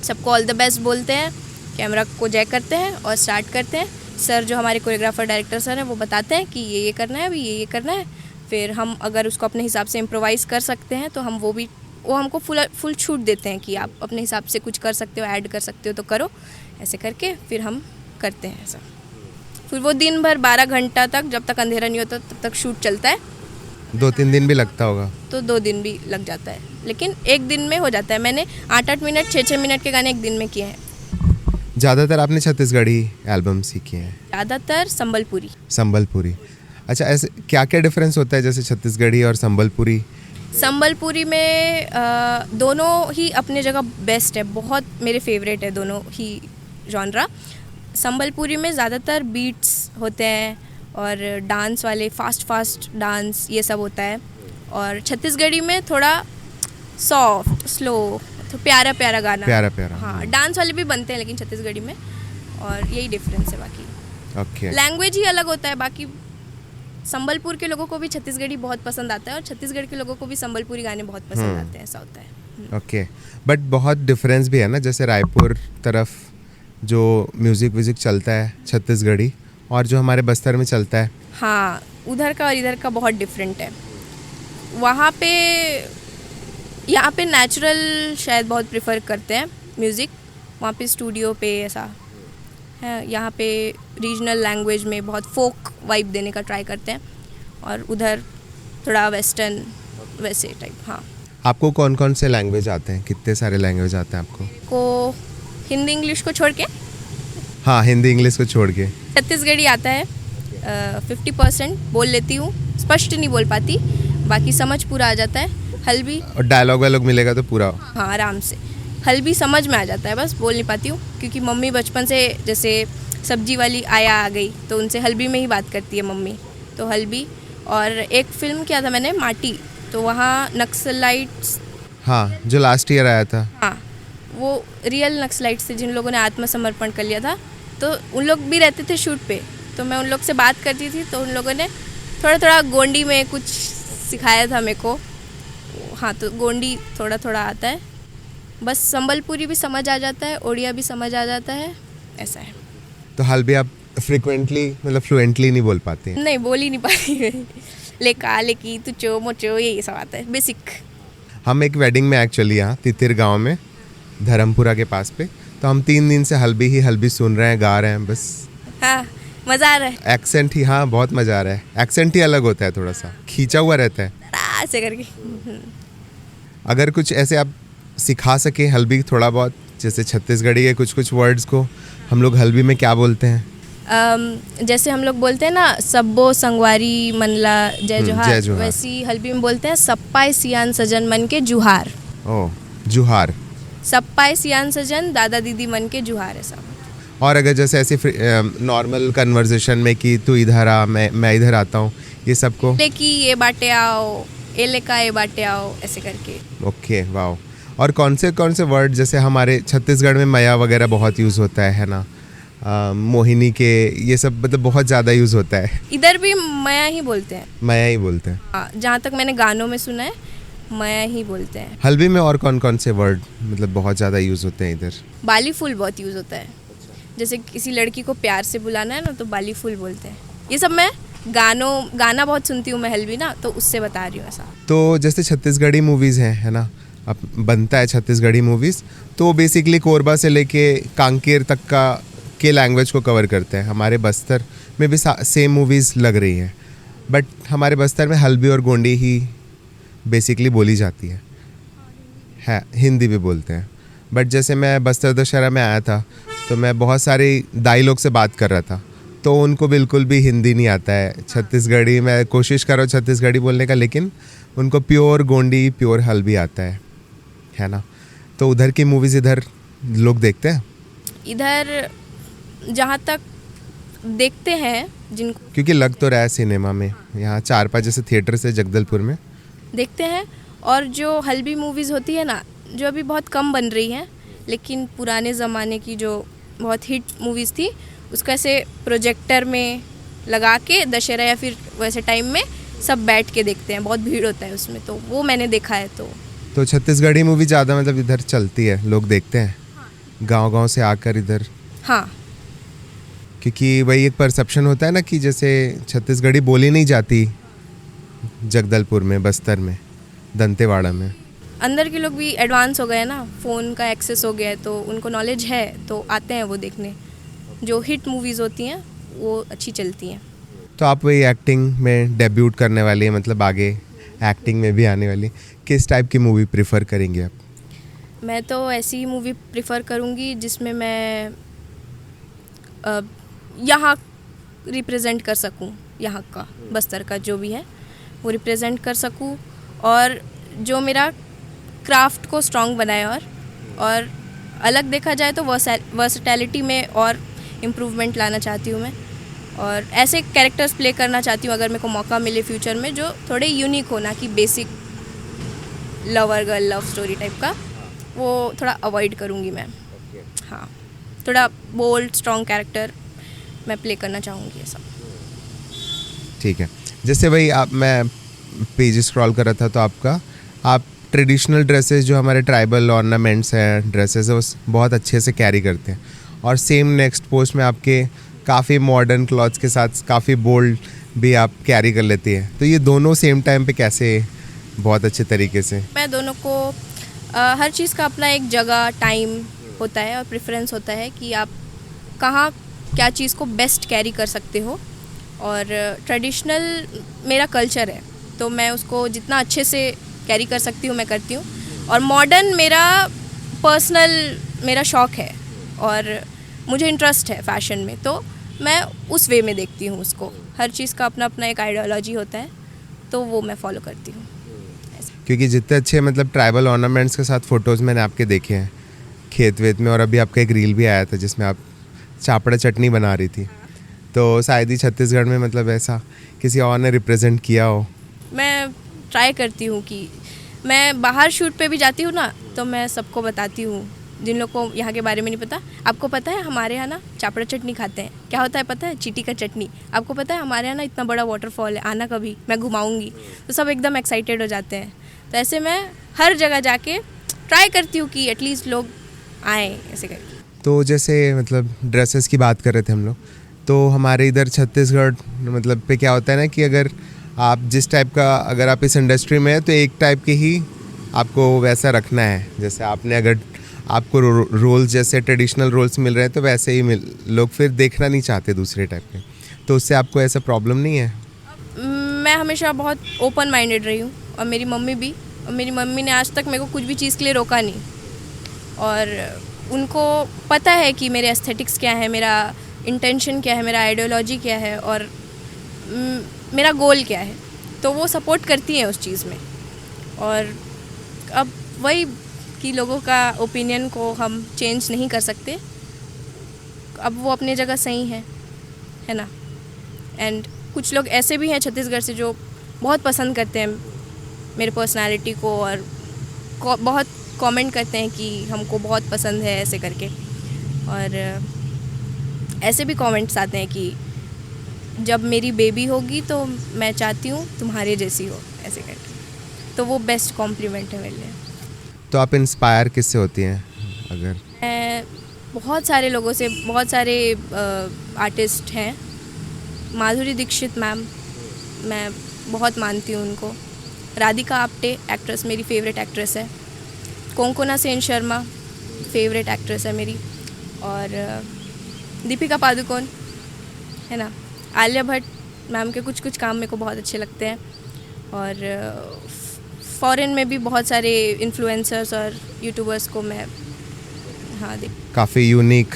सबको ऑल द बेस्ट बोलते हैं, कैमरा को जय करते हैं और स्टार्ट करते हैं। सर जो हमारे कोरियोग्राफर डायरेक्टर सर हैं वो बताते हैं कि ये करना है, अभी ये करना है। फिर हम अगर उसको अपने हिसाब से इम्प्रोवाइज़ कर सकते हैं तो हम वो हमको फुल छूट देते हैं कि आप अपने हिसाब से कुछ कर सकते हो, ऐड कर सकते हो तो करो, ऐसे करके फिर हम करते हैं ऐसा। फिर वो दिन भर 12 घंटा तक, जब तक अंधेरा नहीं होता तब तक शूट चलता है। 2-3 दिन भी लगता होगा? तो 2 दिन भी लग जाता है, लेकिन एक दिन में हो जाता है। मैंने 8-8 मिनट 6-6 मिनट के गाने एक दिन में किए हैं। ज़्यादातर आपने छत्तीसगढ़ी एल्बम सीखी हैं? ज़्यादातर संबलपुरी। अच्छा, ऐसे क्या क्या डिफरेंस होता है जैसे छत्तीसगढ़ी और संबलपुरी? संबलपुरी में दोनों ही अपने जगह बेस्ट है, बहुत मेरे फेवरेट है दोनों ही जॉनरा। संबलपुरी में ज़्यादातर बीट्स होते हैं और डांस वाले फास्ट डांस ये सब होता है, और छत्तीसगढ़ी में थोड़ा सॉफ्ट स्लो, तो प्यारा गाना, प्यारा। हाँ, डांस वाले भी बनते हैं लेकिन छत्तीसगढ़ी में, और यही डिफरेंस है। बाकी ओके, लैंग्वेज ही अलग होता है। बाकी संबलपुर के लोगों को भी छत्तीसगढ़ी बहुत पसंद आता है और छत्तीसगढ़ के लोगों को भी संबलपुरी गाने बहुत पसंद आते हैं, ऐसा होता है। ओके, बट बहुत डिफरेंस भी है ना, जैसे रायपुर तरफ जो म्यूज़िक चलता है छत्तीसगढ़ी और जो हमारे बस्तर में चलता है। हाँ, उधर का और इधर का बहुत डिफरेंट है। वहाँ पे यहाँ पे नेचुरल शायद बहुत प्रेफर करते हैं म्यूज़िक, वहाँ पे स्टूडियो पे ऐसा है। यहाँ पे रीजनल लैंग्वेज में बहुत फोक वाइब देने का ट्राई करते हैं, और उधर थोड़ा वेस्टर्न वैसे टाइप। हाँ, आपको कौन कौन से लैंग्वेज आते हैं? कितने सारे लैंग्वेज आते हैं आपको? को हिंदी इंग्लिश को छोड़ के, हाँ, हिंदी इंग्लिश को छोड़ के छत्तीसगढ़ी आता है 50% बोल लेती हूँ, स्पष्ट नहीं बोल पाती, बाकी समझ पूरा आ जाता है। हल्बी और डायलॉग वायलॉग मिलेगा तो पूरा? हाँ, आराम से। हल्बी समझ में आ जाता है, बस बोल नहीं पाती हूँ, क्योंकि मम्मी बचपन से जैसे सब्जी वाली आया आ गई तो उनसे हल्बी में ही बात करती है मम्मी, तो हल्बी। और एक फिल्म किया था मैंने माटी, तो वहाँ नक्सलाइट्स, हाँ, जो लास्ट ईयर आया था, हाँ, वो रियल नक्सलाइट्स थे जिन लोगों ने आत्मसमर्पण कर लिया था, तो उन लोग भी रहते थे शूट पे, तो मैं उन लोग से बात करती थी, तो उन लोगों ने थोड़ा गोंडी में कुछ सिखाया था मेरे को। हाँ, तो गोंडी थोड़ा आता है, बस संबलपुरी भी समझ आ जाता है, ओडिया भी समझ आ जाता है, ऐसा है। तो हल्बी आप फ्रिक्वेंटली मतलब फ्लुएंटली नहीं बोल पाते हैं? नहीं, बोल ही नहीं पाती। लेका लेकी तुचो मोचो यही सब आता है, बेसिक। हम एक वेडिंग में एक्चुअली यहाँ तितिर गांव में धर्मपुरा के पास पे, तो हम 3 दिन से हल्बी सुन रहे हैं, गा रहे हैं बस। हाँ, मज़ा आ रहा है। एक्सेंट ही, हाँ, बहुत मज़ा आ रहा है। एक्सेंट ही अलग होता है, थोड़ा सा खींचा हुआ रहता है ऐसे करके। अगर कुछ ऐसे आप सिखा सके हल्बी थोड़ा बहुत, जैसे छत्तीसगढ़ी के कुछ वर्ड्स को हम लोग हल्बी में क्या बोलते हैं? जैसे हम लोग बोलते हैं ना, सब्बो संगवारी मनला जय जोहार, वैसी हल्बी में बोलते हैं सप्पाई सियान सजन मन के जुहार। ओह, जुहार। सप्पाई सियान सजन दादा दीदी मन के जुहार, ऐसा। और अगर जैसे ऐसे नॉर्मल कन्वर्सेशन में कि तू इधर आ, मैं इधर आता हूँ, ये सबको लेकी ये बाटे आओ, ए लेका ये बाटे आओ, ऐसे करके। Okay, wow. और कौन से वर्ड, जैसे हमारे छत्तीसगढ़ में मया वगैरह बहुत यूज़ होता है ना, मोहिनी के, ये सब मतलब बहुत ज़्यादा यूज़ होता है। इधर भी मया ही बोलते हैं। मया ही बोलते हैं, हाँ, जहाँ तक मैंने गानों में सुना है मया ही बोलते हैं। हल्बी में और कौन से वर्ड मतलब बहुत ज़्यादा यूज़ होते हैं इधर? बाली फूल बहुत यूज़ होता है, जैसे किसी लड़की को प्यार से बुलाना है ना, तो बाली फूल बोलते हैं। ये सब मैं गाना बहुत सुनती हूँ मैं हल्बी ना, तो उससे बता रही हूँ ऐसा। तो जैसे छत्तीसगढ़ी मूवीज़ हैं, है ना, अब बनता है छत्तीसगढ़ी मूवीज़, तो बेसिकली कोरबा से लेके कांकेर तक का के लैंग्वेज को कवर करते हैं। हमारे बस्तर में भी सेम मूवीज़ लग रही हैं, बट हमारे बस्तर में हल्बी और गोंडी ही बेसिकली बोली जाती है, हिंदी भी बोलते हैं। बट जैसे मैं बस्तर दशहरा में आया था, तो मैं बहुत सारे दाई लोग से बात कर रहा था, तो उनको बिल्कुल भी हिंदी नहीं आता है। छत्तीसगढ़ी मैं कोशिश कर रहा हूँ छत्तीसगढ़ी बोलने का, लेकिन उनको प्योर गोंडी प्योर हल्बी आता है ना। तो उधर की मूवीज़ इधर लोग देखते हैं, इधर जहाँ तक देखते हैं जिनको क्योंकि लग तो रहा है सिनेमा में यहाँ 4-5 जैसे थिएटर से जगदलपुर में देखते हैं। और जो हल्बी मूवीज़ होती है ना, जो अभी बहुत कम बन रही हैं, लेकिन पुराने ज़माने की जो बहुत हिट मूवीज़ थी, उसको ऐसे प्रोजेक्टर में लगा के दशहरा या फिर वैसे टाइम में सब बैठ के देखते हैं, बहुत भीड़ होता है उसमें, तो वो मैंने देखा है। तो छत्तीसगढ़ी मूवी ज़्यादा मतलब इधर चलती है, लोग देखते हैं गांव-गांव से आकर इधर। हाँ, क्योंकि वही एक परसेप्शन होता है ना कि जैसे छत्तीसगढ़ी बोली नहीं जाती जगदलपुर में, बस्तर में, दंतेवाड़ा में। अंदर के लोग भी एडवांस हो गए हैं ना, फ़ोन का एक्सेस हो गया है, तो उनको नॉलेज है, तो आते हैं वो देखने। जो हिट मूवीज़ होती हैं वो अच्छी चलती हैं। तो आप वही एक्टिंग में डेब्यूट करने वाली है, मतलब आगे एक्टिंग में भी आने वाली, किस टाइप की मूवी प्रेफर करेंगे आप? मैं तो ऐसी मूवी प्रेफर करूँगी जिसमें मैं यहाँ रिप्रेजेंट कर सकूँ, यहाँ का बस्तर का जो भी है वो रिप्रेजेंट कर सकूँ, और जो मेरा क्राफ्ट को स्ट्रॉन्ग बनाए। और अलग देखा जाए तो वर्सटैलिटी में और इम्प्रूवमेंट लाना चाहती हूँ मैं, और ऐसे कैरेक्टर्स प्ले करना चाहती हूँ अगर मेरे को मौका मिले फ्यूचर में, जो थोड़े यूनिक हो, ना कि basic lover girl love story type का, वो थोड़ा अवॉइड करूँगी मैं। हाँ, थोड़ा बोल्ड स्ट्रॉन्ग कैरेक्टर मैं प्ले करना चाहूँगी ऐसा। ठीक है, जैसे भाई मैं पेज स्क्रॉल कर रहा था, तो आप ट्रेडिशनल ड्रेसेस जो हमारे ट्राइबल ऑर्नामेंट्स हैं, ड्रेसेस है, उस बहुत अच्छे से कैरी करते हैं, और सेम नेक्स्ट पोस्ट में आपके काफ़ी मॉडर्न क्लॉथ्स के साथ काफ़ी बोल्ड भी आप कैरी कर लेती हैं। तो ये दोनों सेम टाइम पे कैसे बहुत अच्छे तरीके से? मैं दोनों को हर चीज़ का अपना एक जगह टाइम होता है और प्रेफरेंस होता है कि आप कहाँ क्या चीज़ को बेस्ट कैरी कर सकते हो। और ट्रेडिशनल मेरा कल्चर है, तो मैं उसको जितना अच्छे से कैरी कर सकती हूँ मैं करती हूँ, और मॉडर्न मेरा पर्सनल मेरा शौक़ है और मुझे इंटरेस्ट है फैशन में, तो मैं उस वे में देखती हूँ उसको। हर चीज़ का अपना अपना एक आइडियोलॉजी होता है, तो वो मैं फॉलो करती हूँ। क्योंकि जितने अच्छे मतलब ट्राइबल ऑर्नामेंट्स के साथ फ़ोटोज़ मैंने आपके देखे हैं खेत वेत में, और अभी आपका एक रील भी आया था जिसमें आप चापड़ा चटनी बना रही थी, तो शायद ही छत्तीसगढ़ में मतलब ऐसा किसी और ने रिप्रेजेंट किया हो। मैं ट्राई करती हूँ कि मैं बाहर शूट पे भी जाती हूँ ना, तो मैं सबको बताती हूँ जिन लोग को यहाँ के बारे में नहीं पता। आपको पता है हमारे यहाँ ना चापड़ा चटनी खाते हैं, क्या होता है पता है? चीटी का चटनी। आपको पता है हमारे यहाँ ना इतना बड़ा वाटरफॉल है, आना कभी, मैं घुमाऊँगी। तो सब एकदम एक्साइटेड हो जाते हैं। तो ऐसे मैं हर जगह जाके ट्राई करती हूँ कि एटलीस्ट लोग आएँ ऐसे करके। तो जैसे मतलब ड्रेसेस की बात कर रहे थे हम लोग, तो हमारे इधर छत्तीसगढ़ मतलब पे क्या होता है ना कि अगर आप जिस टाइप का, अगर आप इस इंडस्ट्री में है तो एक टाइप के ही आपको वैसा रखना है। जैसे आपने अगर आपको रोल्स जैसे ट्रेडिशनल रोल्स मिल रहे हैं तो वैसे ही लोग फिर देखना नहीं चाहते दूसरे टाइप के, तो उससे आपको ऐसा प्रॉब्लम नहीं है? मैं हमेशा बहुत ओपन माइंडेड रही हूँ, और मेरी मम्मी भी, और मेरी मम्मी ने आज तक मेरे को कुछ भी चीज़ के लिए रोका नहीं, और उनको पता है कि मेरे एस्थेटिक्स क्या है, मेरा इंटेंशन क्या है, मेरा आइडियोलॉजी क्या है, और मेरा गोल क्या है, तो वो सपोर्ट करती हैं उस चीज़ में। और अब वही कि लोगों का ओपिनियन को हम चेंज नहीं कर सकते, अब वो अपने जगह सही है ना। एंड कुछ लोग ऐसे भी हैं छत्तीसगढ़ से जो बहुत पसंद करते हैं मेरे पर्सनालिटी को, और बहुत कमेंट करते हैं कि हमको बहुत पसंद है ऐसे करके, और ऐसे भी कमेंट्स आते हैं कि जब मेरी बेबी होगी तो मैं चाहती हूँ तुम्हारे जैसी हो, ऐसे करके। तो वो बेस्ट कॉम्प्लीमेंट है मेरे लिए। तो आप इंस्पायर किससे होती हैं? अगर मैं बहुत सारे लोगों से, बहुत सारे आर्टिस्ट हैं माधुरी दीक्षित मैम, मैं बहुत मानती हूँ उनको। राधिका आप्टे एक्ट्रेस मेरी फेवरेट एक्ट्रेस है। कोंकोना सेन शर्मा फेवरेट एक्ट्रेस है मेरी। और दीपिका पादुकोण है ना। आलिया भट्ट मैम के कुछ कुछ काम मेरे को बहुत अच्छे लगते हैं। और फॉरेन में भी बहुत सारे इन्फ्लुएंसर्स और यूट्यूबर्स को मैं देख। काफ़ी यूनिक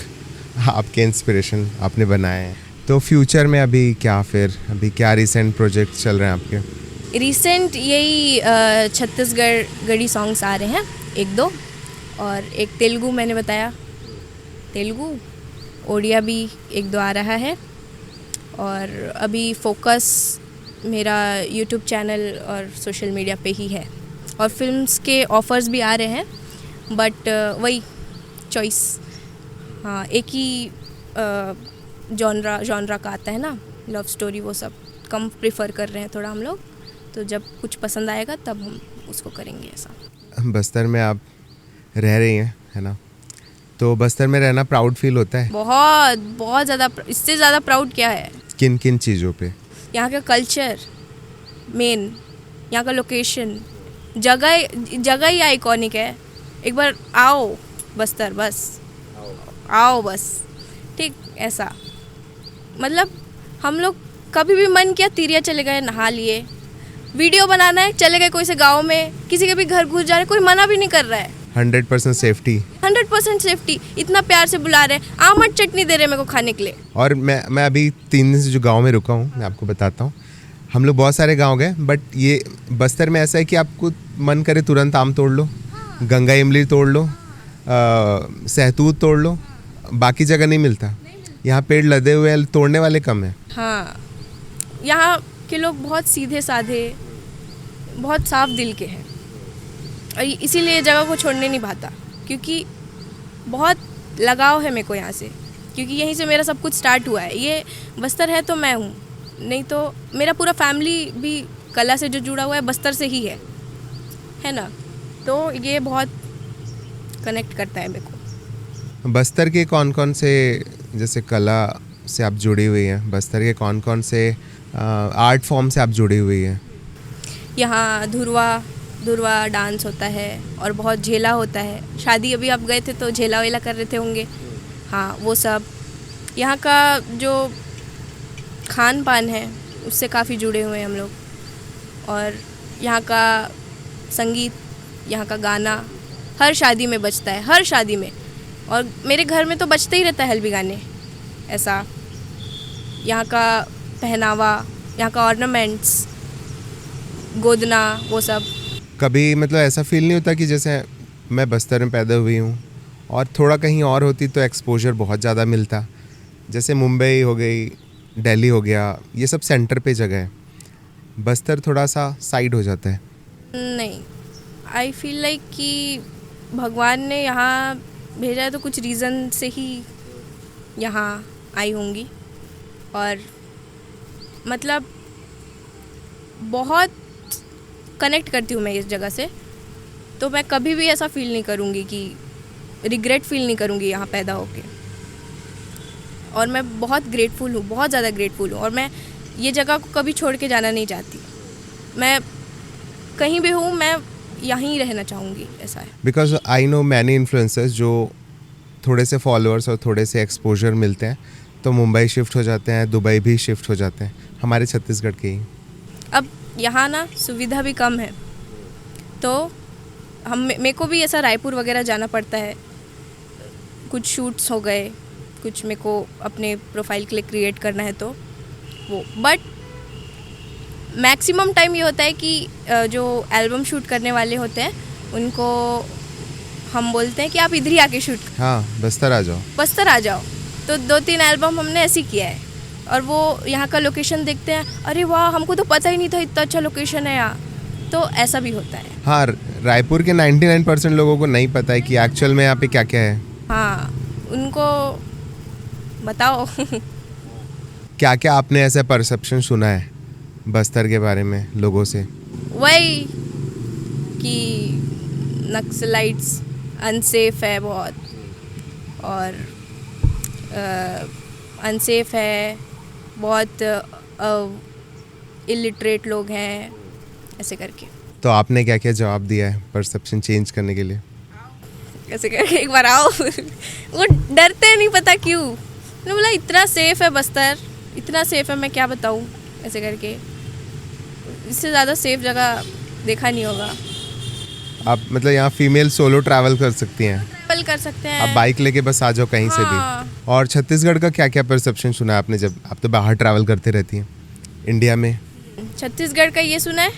आपके इंस्पिरेशन आपने बनाए हैं। तो फ्यूचर में अभी क्या रिसेंट प्रोजेक्ट चल रहे हैं आपके? रिसेंट यही छत्तीसगढ़ गढ़ी सॉन्ग्स आ रहे हैं 1-2, और एक तेलुगु मैंने बताया, तेलुगु ओडिया भी 1-2 आ रहा है। और अभी फोकस मेरा यूट्यूब चैनल और सोशल मीडिया पे ही है। और फिल्म्स के ऑफ़र्स भी आ रहे हैं, बट वही चॉइस, हाँ, एक ही जॉनरा का आता है ना, लव स्टोरी, वो सब कम प्रेफर कर रहे हैं थोड़ा हम लोग। तो जब कुछ पसंद आएगा तब हम उसको करेंगे ऐसा। बस्तर में आप रह रही हैं, है ना, तो बस्तर में रहना प्राउड फील होता है? बहुत बहुत ज़्यादा। इससे ज़्यादा प्राउड क्या है? किन किन चीज़ों पे? यहाँ का कल्चर मेन, यहाँ का लोकेशन, जगह ही आइकॉनिक है। एक बार आओ बस्तर, बस आओ बस, ठीक, ऐसा। मतलब हम लोग कभी भी मन किया तिरिया चले गए, नहा लिए, वीडियो बनाना है चले गए कोई से गांव में, किसी के भी घर घुस जा रहे, कोई मना भी नहीं कर रहा है। 100% सेफ्टी। 100% सेफ्टी। इतना प्यार से बुला रहे हैं, आमट चटनी दे रहे हैं मेरे को खाने के लिए। और मैं अभी 3 दिन से जो गांव में रुका हूँ, मैं आपको बताता हूँ। हम लोग बहुत सारे गांव गए, बट ये बस्तर में ऐसा है कि आपको मन करे तुरंत आम तोड़ लो, गंगा इमली तोड़ लो, सहतूत तोड़ लो, बाकी जगह नहीं मिलता। यहाँ पेड़ लदे हुए हैं, तोड़ने वाले कम हैं। हाँ, यहाँ के लोग बहुत सीधे साधे, बहुत साफ दिल के हैं, और इसीलिए ये जगह को छोड़ने नहीं पाता, क्योंकि बहुत लगाव है मेरे को यहाँ से, क्योंकि यहीं से मेरा सब कुछ स्टार्ट हुआ है। ये बस्तर है तो मैं हूँ, नहीं तो मेरा पूरा फैमिली भी कला से जो जुड़ा हुआ है बस्तर से ही है ना। तो ये बहुत कनेक्ट करता है मेरे को। बस्तर के कौन कौन से, जैसे कला से आप जुड़ी हुई हैं, बस्तर के कौन कौन से आर्ट फॉर्म से आप जुड़ी हुई हैं? यहाँ धुरवा डांस होता है, और बहुत झेला होता है। शादी अभी आप गए थे तो झेला वेला कर रहे थे होंगे, हाँ, वो सब। यहाँ का जो खान पान है उससे काफ़ी जुड़े हुए हैं हम लोग। और यहाँ का संगीत, यहाँ का गाना हर शादी में बजता है, हर शादी में। और मेरे घर में तो बजते ही रहता है हल्बी गाने, ऐसा। यहाँ का पहनावा, यहाँ का ऑर्नामेंट्स, गोदना, वो सब। कभी मतलब ऐसा फील नहीं होता कि जैसे मैं बस्तर में पैदा हुई हूँ और थोड़ा कहीं और होती तो एक्सपोजर बहुत ज़्यादा मिलता, जैसे मुंबई हो गई, दिल्ली हो गया, ये सब सेंटर पे जगह है, बस्तर थोड़ा सा साइड हो जाता है? नहीं, आई फील लाइक कि भगवान ने यहाँ भेजा है तो कुछ रीज़न से ही यहाँ आई होंगी। और मतलब बहुत कनेक्ट करती हूँ मैं इस जगह से, तो मैं कभी भी ऐसा फील नहीं करूँगी कि रिग्रेट फील नहीं करूँगी यहाँ पैदा होके। और मैं बहुत ग्रेटफुल हूँ, बहुत ज़्यादा ग्रेटफुल हूँ, और मैं ये जगह को कभी छोड़ के जाना नहीं चाहती। मैं कहीं भी हूँ, मैं यहीं रहना चाहूँगी, ऐसा है। Because I know many influencers जो थोड़े से फॉलोअर्स और थोड़े से एक्सपोजर मिलते हैं तो मुंबई शिफ्ट हो जाते हैं, दुबई भी शिफ्ट हो जाते हैं, हमारे छत्तीसगढ़ के ही। अब यहाँ ना सुविधा भी कम है, तो मेरे को भी ऐसा रायपुर वगैरह जाना पड़ता है। कुछ शूट्स हो गए, कुछ मेरे को अपने प्रोफाइल के लिए क्रिएट करना है, तो वो। बट मैक्सिमम टाइम ये होता है कि जो एल्बम शूट करने वाले होते हैं उनको हम बोलते हैं कि आप इधर ही आके शूट, हाँ, बस्तर आ जाओ। तो 2-3 एल्बम हमने ऐसे किया है, और वो यहाँ का लोकेशन देखते हैं, अरे वाह, हमको तो पता ही नहीं था इतना अच्छा लोकेशन है यहाँ, तो ऐसा भी होता है। हाँ, रायपुर के 99% लोगों को नहीं पता है कि एक्चुअल में यहाँ पे क्या क्या है। हाँ, उनको बताओ। क्या क्या आपने ऐसा परसेप्शन सुना है बस्तर के बारे में लोगों से? वही कि नक्सलाइट्स अनसेफ है बहुत, और अनसेफ है, बहुत इलिटरेट लोग हैं, ऐसे करके। तो आपने क्या क्या जवाब दिया है परसेप्शन चेंज करने के लिए? ऐसे करके एक बार आओ वो डरते नहीं, पता क्यों। मैंने बोला इतना सेफ है बस्तर, इतना सेफ है, मैं क्या बताऊँ, ऐसे करके। इससे ज़्यादा सेफ जगह देखा नहीं होगा। आप मतलब यहाँ फीमेल सोलो ट्रैवल कर सकती हैं, ट्रैवल कर सकते हैं आप बाइक लेके बस आ जाओ कहीं से हाँ। भी। और छत्तीसगढ़ का क्या क्या परसेप्शन सुना है आपने, जब आप तो बाहर ट्रैवल करते रहती हैं इंडिया में? छत्तीसगढ़ का ये सुना है,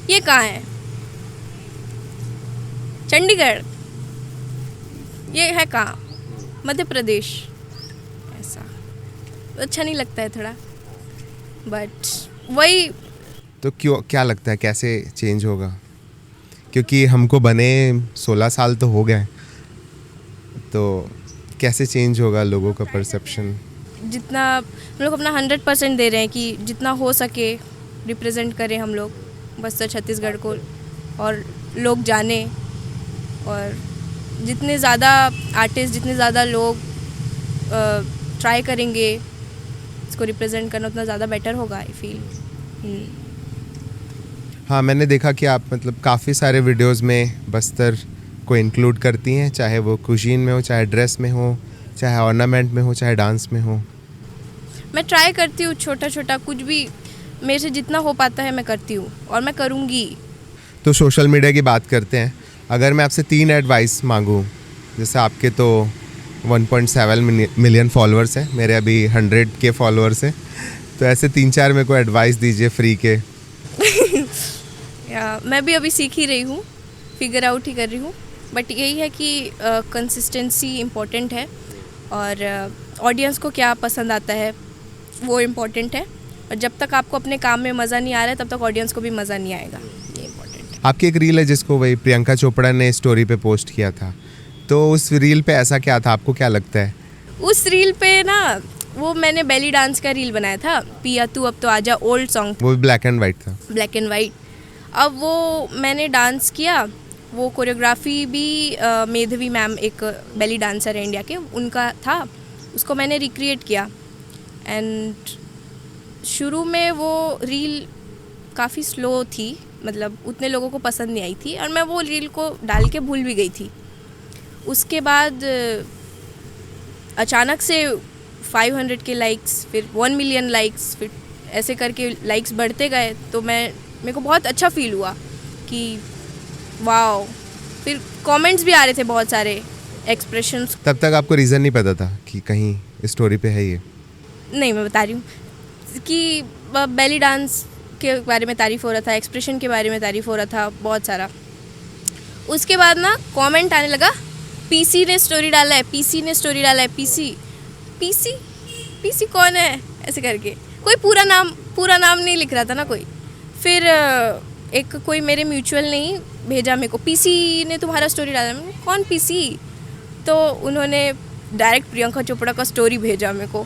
ये कहाँ है? चंडीगढ़। ये है कहाँ? मध्य प्रदेश। ऐसा अच्छा नहीं लगता है थोड़ा, बट वही। तो क्यों, क्या लगता है कैसे चेंज होगा? क्योंकि हमको बने 16 साल तो हो गए, तो कैसे चेंज होगा लोगों का परसेप्शन? जितना हम लोग अपना 100% दे रहे हैं कि जितना हो सके रिप्रेजेंट करें हम लोग बस्तर छत्तीसगढ़ को, और लोग जाने, और जितने ज़्यादा आर्टिस्ट, जितने ज़्यादा लोग ट्राई करेंगे इसको रिप्रेजेंट करना, उतना ज़्यादा बेटर होगा, आई फील। हाँ, मैंने देखा कि आप मतलब काफ़ी सारे वीडियोस में बस्तर को इंक्लूड करती हैं, चाहे वो कुजीन में हो, चाहे ड्रेस में हो, चाहे ऑर्नामेंट में हो, चाहे डांस में हो। मैं ट्राई करती हूँ, छोटा छोटा कुछ भी मेरे से जितना हो पाता है मैं करती हूँ, और मैं करूँगी। तो सोशल मीडिया की बात करते हैं। अगर मैं आपसे 3 एडवाइस मांगूँ, जैसे आपके तो 1.7 मिलियन फॉलोअर्स हैं, मेरे अभी 100K फॉलोअर्स हैं, तो ऐसे 3-4 मेरे को एडवाइस दीजिए फ्री के। मैं भी अभी सीख ही रही हूँ, फिगर आउट ही कर रही हूँ, बट यही है कि कंसिस्टेंसी इम्पोर्टेंट है, और ऑडियंस को क्या पसंद आता है वो इम्पोर्टेंट है, और जब तक आपको अपने काम में मज़ा नहीं आ रहा है तब तक ऑडियंस को भी मज़ा नहीं आएगा, ये इम्पोर्टेंट है। आपकी एक रील है जिसको वही प्रियंका चोपड़ा ने स्टोरी पे पोस्ट किया था, तो उस रील पे ऐसा क्या था, आपको क्या लगता है? उस रील पे ना, वो मैंने बेली डांस का रील बनाया था, पिया तू अब तो आजा, ओल्ड सॉन्ग, वो भी ब्लैक एंड वाइट था। Black and white. अब वो मैंने डांस किया, वो कोरियोग्राफी भी मेधवी मैम, एक बेली डांसर है इंडिया के, उनका था, उसको मैंने रिक्रिएट किया। एंड शुरू में वो रील काफ़ी स्लो थी, मतलब उतने लोगों को पसंद नहीं आई थी, और मैं वो रील को डाल के भूल भी गई थी। उसके बाद अचानक से 500 के लाइक्स, फिर 1 मिलियन लाइक्स, फिर ऐसे करके लाइक्स बढ़ते गए, तो मेरे को बहुत अच्छा फील हुआ कि वाओ। फिर कमेंट्स भी आ रहे थे बहुत सारे, एक्सप्रेशंस। तब तक आपको रीज़न नहीं पता था कि कहीं स्टोरी पे है ये? नहीं, मैं बता रही हूँ कि बेली डांस के बारे में तारीफ़ हो रहा था, एक्सप्रेशन के बारे में तारीफ़ हो रहा था, बहुत सारा। उसके बाद ना कमेंट आने लगा, पीसी ने स्टोरी डाला है, पीसी ने स्टोरी डाला है, पीसी पीसी पीसी कौन है, ऐसे करके। कोई पूरा नाम नहीं लिख रहा था ना कोई। फिर एक कोई मेरे म्यूचुअल ने ही भेजा मेरे को, पीसी ने तुम्हारा स्टोरी डाला। मैंने कौन पीसी? तो उन्होंने डायरेक्ट प्रियंका चोपड़ा का स्टोरी भेजा मेरे को,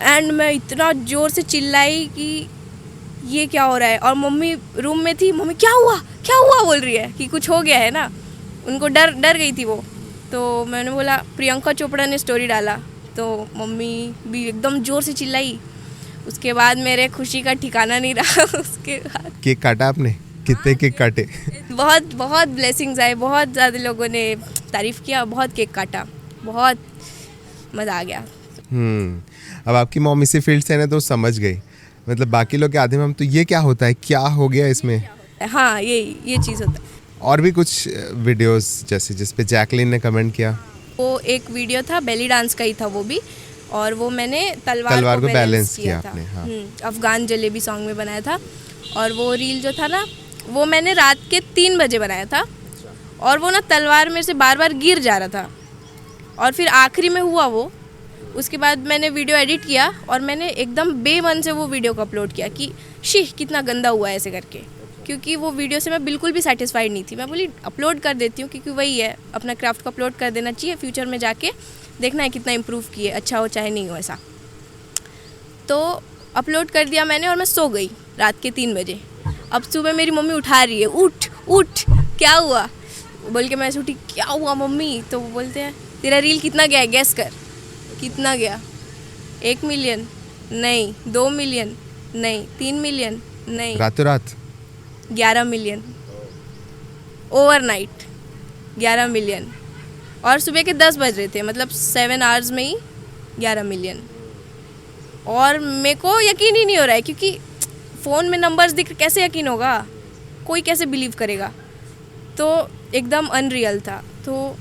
एंड मैं इतना ज़ोर से चिल्लाई कि ये क्या हो रहा है। और मम्मी रूम में थी, मम्मी क्या हुआ बोल रही है कि कुछ हो गया है ना, उनको डर गई थी वो। तो मैंने बोला प्रियंका चोपड़ा ने स्टोरी डाला, तो मम्मी भी एकदम ज़ोर से चिल्लाई। उसके बाद मेरे खुशी का ठिकाना नहीं रहा। उसके बाद केक काटा आपने? कितने केक काटे? बहुत ब्लेसिंग्स आए, बहुत ज़्यादा लोगों ने तारीफ़ किया, बहुत केक काटा, बहुत मज़ा आ गया। अब आपकी मॉम इसी फील्ड से है ना, तो समझ गई। मतलब बाकी लोग के आधे में हम तो ये क्या होता है, क्या हो गया इसमें? हाँ, ये चीज़ होता है। और भी कुछ वीडियोस जैसे जिस पे जैकलिन ने कमेंट किया? वो एक वीडियो था बेली डांस का ही था वो भी, और वो मैंने तलवार को बैलेंस किया था। आपने, हाँ। अफगान जलेबी सॉन्ग में बनाया था। और वो रील जो था ना, वो मैंने रात के 3 बजे बनाया था, और वो ना तलवार में से बार गिर जा रहा था, और फिर आखिरी में हुआ वो। उसके बाद मैंने वीडियो एडिट किया, और मैंने एकदम बेमन से वो वीडियो को अपलोड किया कि शीह कितना गंदा हुआ है, ऐसे करके। क्योंकि वो वीडियो से मैं बिल्कुल भी सेटिस्फाइड नहीं थी। मैं बोली अपलोड कर देती हूँ, क्योंकि वही है, अपना क्राफ्ट को अपलोड कर देना चाहिए, फ्यूचर में जाके देखना है कितना इम्प्रूव किए, अच्छा हो चाहे नहीं हो ऐसा। तो अपलोड कर दिया मैंने, और मैं सो गई रात के 3 बजे। अब सुबह मेरी मम्मी उठा रही है, उठ क्या हुआ बोल के। मैं ऐसे उठी, क्या हुआ मम्मी? तो वो बोलते हैं तेरा रील कितना गया है, गैस कर कितना गया। 1 मिलियन। नहीं 2 मिलियन, नहीं 3 मिलियन, नहीं रातों रात? 11 मिलियन ओवरनाइट, 11 मिलियन। और सुबह के 10 बज रहे थे, मतलब 7 आवर्स में ही 11 मिलियन। और मेरे को यकीन ही नहीं हो रहा है, क्योंकि फ़ोन में नंबर्स दिख, कैसे यकीन होगा, कोई कैसे बिलीव करेगा। तो एकदम अनरियल था। तो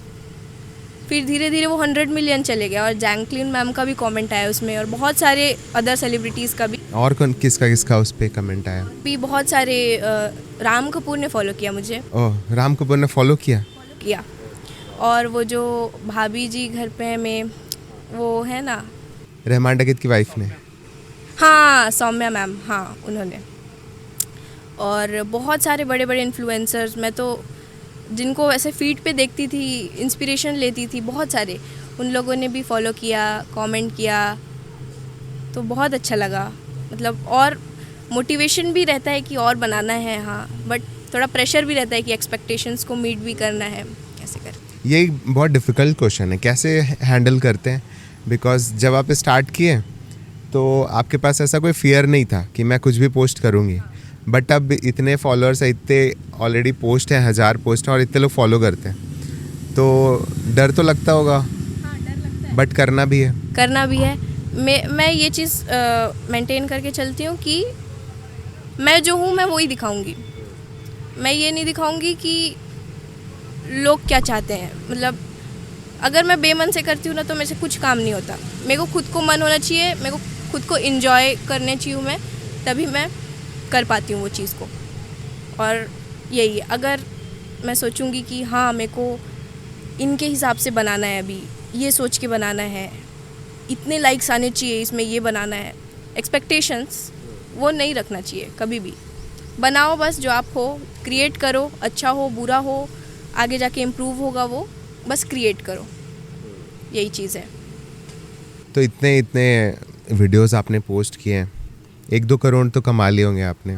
फिर धीरे धीरे वो 100 मिलियन चले गया, और जैंकलिन मैम का भी कमेंट आया उसमें, और बहुत सारे अदर सेलिब्रिटीज़ का भी। और कौन किसका किसका उस पर कमेंट आया? भी बहुत सारे राम कपूर ने फॉलो किया मुझे, ओह, राम कपूर ने फॉलो किया? और वो जो भाभी जी घर पे में वो है ना, रहमान डकैत की वाइफ ने? हाँ सौम्या मैम, हाँ उन्होंने। और बहुत सारे बड़े बड़े इन्फ्लुएंसर्स, मैं तो जिनको ऐसे फीड पे देखती थी, इंस्पिरेशन लेती थी, बहुत सारे, उन लोगों ने भी फॉलो किया, कमेंट किया। तो बहुत अच्छा लगा, मतलब और मोटिवेशन भी रहता है कि और बनाना है। हाँ, बट थोड़ा प्रेशर भी रहता है कि एक्सपेक्टेशंस को मीट भी करना है, कैसे करते। ये एक बहुत डिफ़िकल्ट क्वेश्चन है, कैसे हैंडल करते हैं? बिकॉज जब आप स्टार्ट किए तो आपके पास ऐसा कोई फियर नहीं था कि मैं कुछ भी पोस्ट करूँगी, बट अब इतने फॉलोअर्स है, इतने ऑलरेडी पोस्ट हैं, 1000 पोस्ट हैं और इतने लोग फॉलो करते हैं, तो डर तो लगता होगा। हाँ, डर लगता है, बट करना भी है। मैं ये चीज़ मेंटेन करके चलती हूँ कि मैं जो हूँ मैं वही दिखाऊंगी। मैं ये नहीं दिखाऊंगी कि लोग क्या चाहते हैं। मतलब अगर मैं बेमन से करती हूँ ना, तो मेरे से कुछ काम नहीं होता। मेरे को खुद को मन होना चाहिए, मेरे को खुद को इंजॉय करने चाहिए मैं, तभी मैं कर पाती हूँ वो चीज़ को। और यही, अगर मैं सोचूंगी कि हाँ मेरे को इनके हिसाब से बनाना है, अभी ये सोच के बनाना है, इतने लाइक्स आने चाहिए इसमें, ये बनाना है, एक्सपेक्टेशंस वो नहीं रखना चाहिए कभी भी। बनाओ बस जो आप हो, क्रिएट करो, अच्छा हो बुरा हो, आगे जाके इम्प्रूव होगा वो, बस क्रिएट करो, यही चीज़ है। तो इतने इतने वीडियोस आपने पोस्ट किए हैं, 1-2 करोड़ तो कमा लिए होंगे आपने।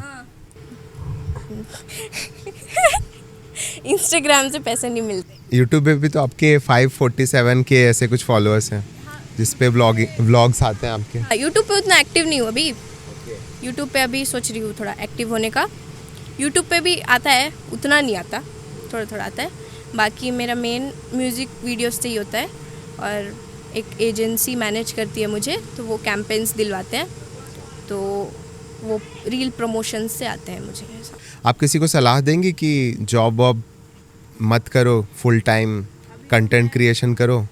इंस्टाग्राम से पैसे नहीं मिलते। यूट्यूब पे भी तो आपके 547 के ऐसे कुछ फॉलोअर्स हैं जिस पे व्लॉग्स आते हैं आपके। यूट्यूब पे उतना एक्टिव नहीं हूँ अभी। यूट्यूब पे अभी सोच रही हूँ थोड़ा एक्टिव होने का। यूट्यूब पे भी आता है, उतना नहीं आता, थोड़ा थोड़ा आता है। बाकी मेरा मेन म्यूज़िक वीडियोस से ही होता है, और एक एजेंसी मैनेज करती है मुझे, तो वो कैंपेन्स दिलवाते हैं, तो वो रील प्रमोशन से आते हैं मुझे। ऐसा आप किसी को सलाह देंगे कि जॉब वॉब मत करो, फुल टाइम कंटेंट क्रिएशन करो?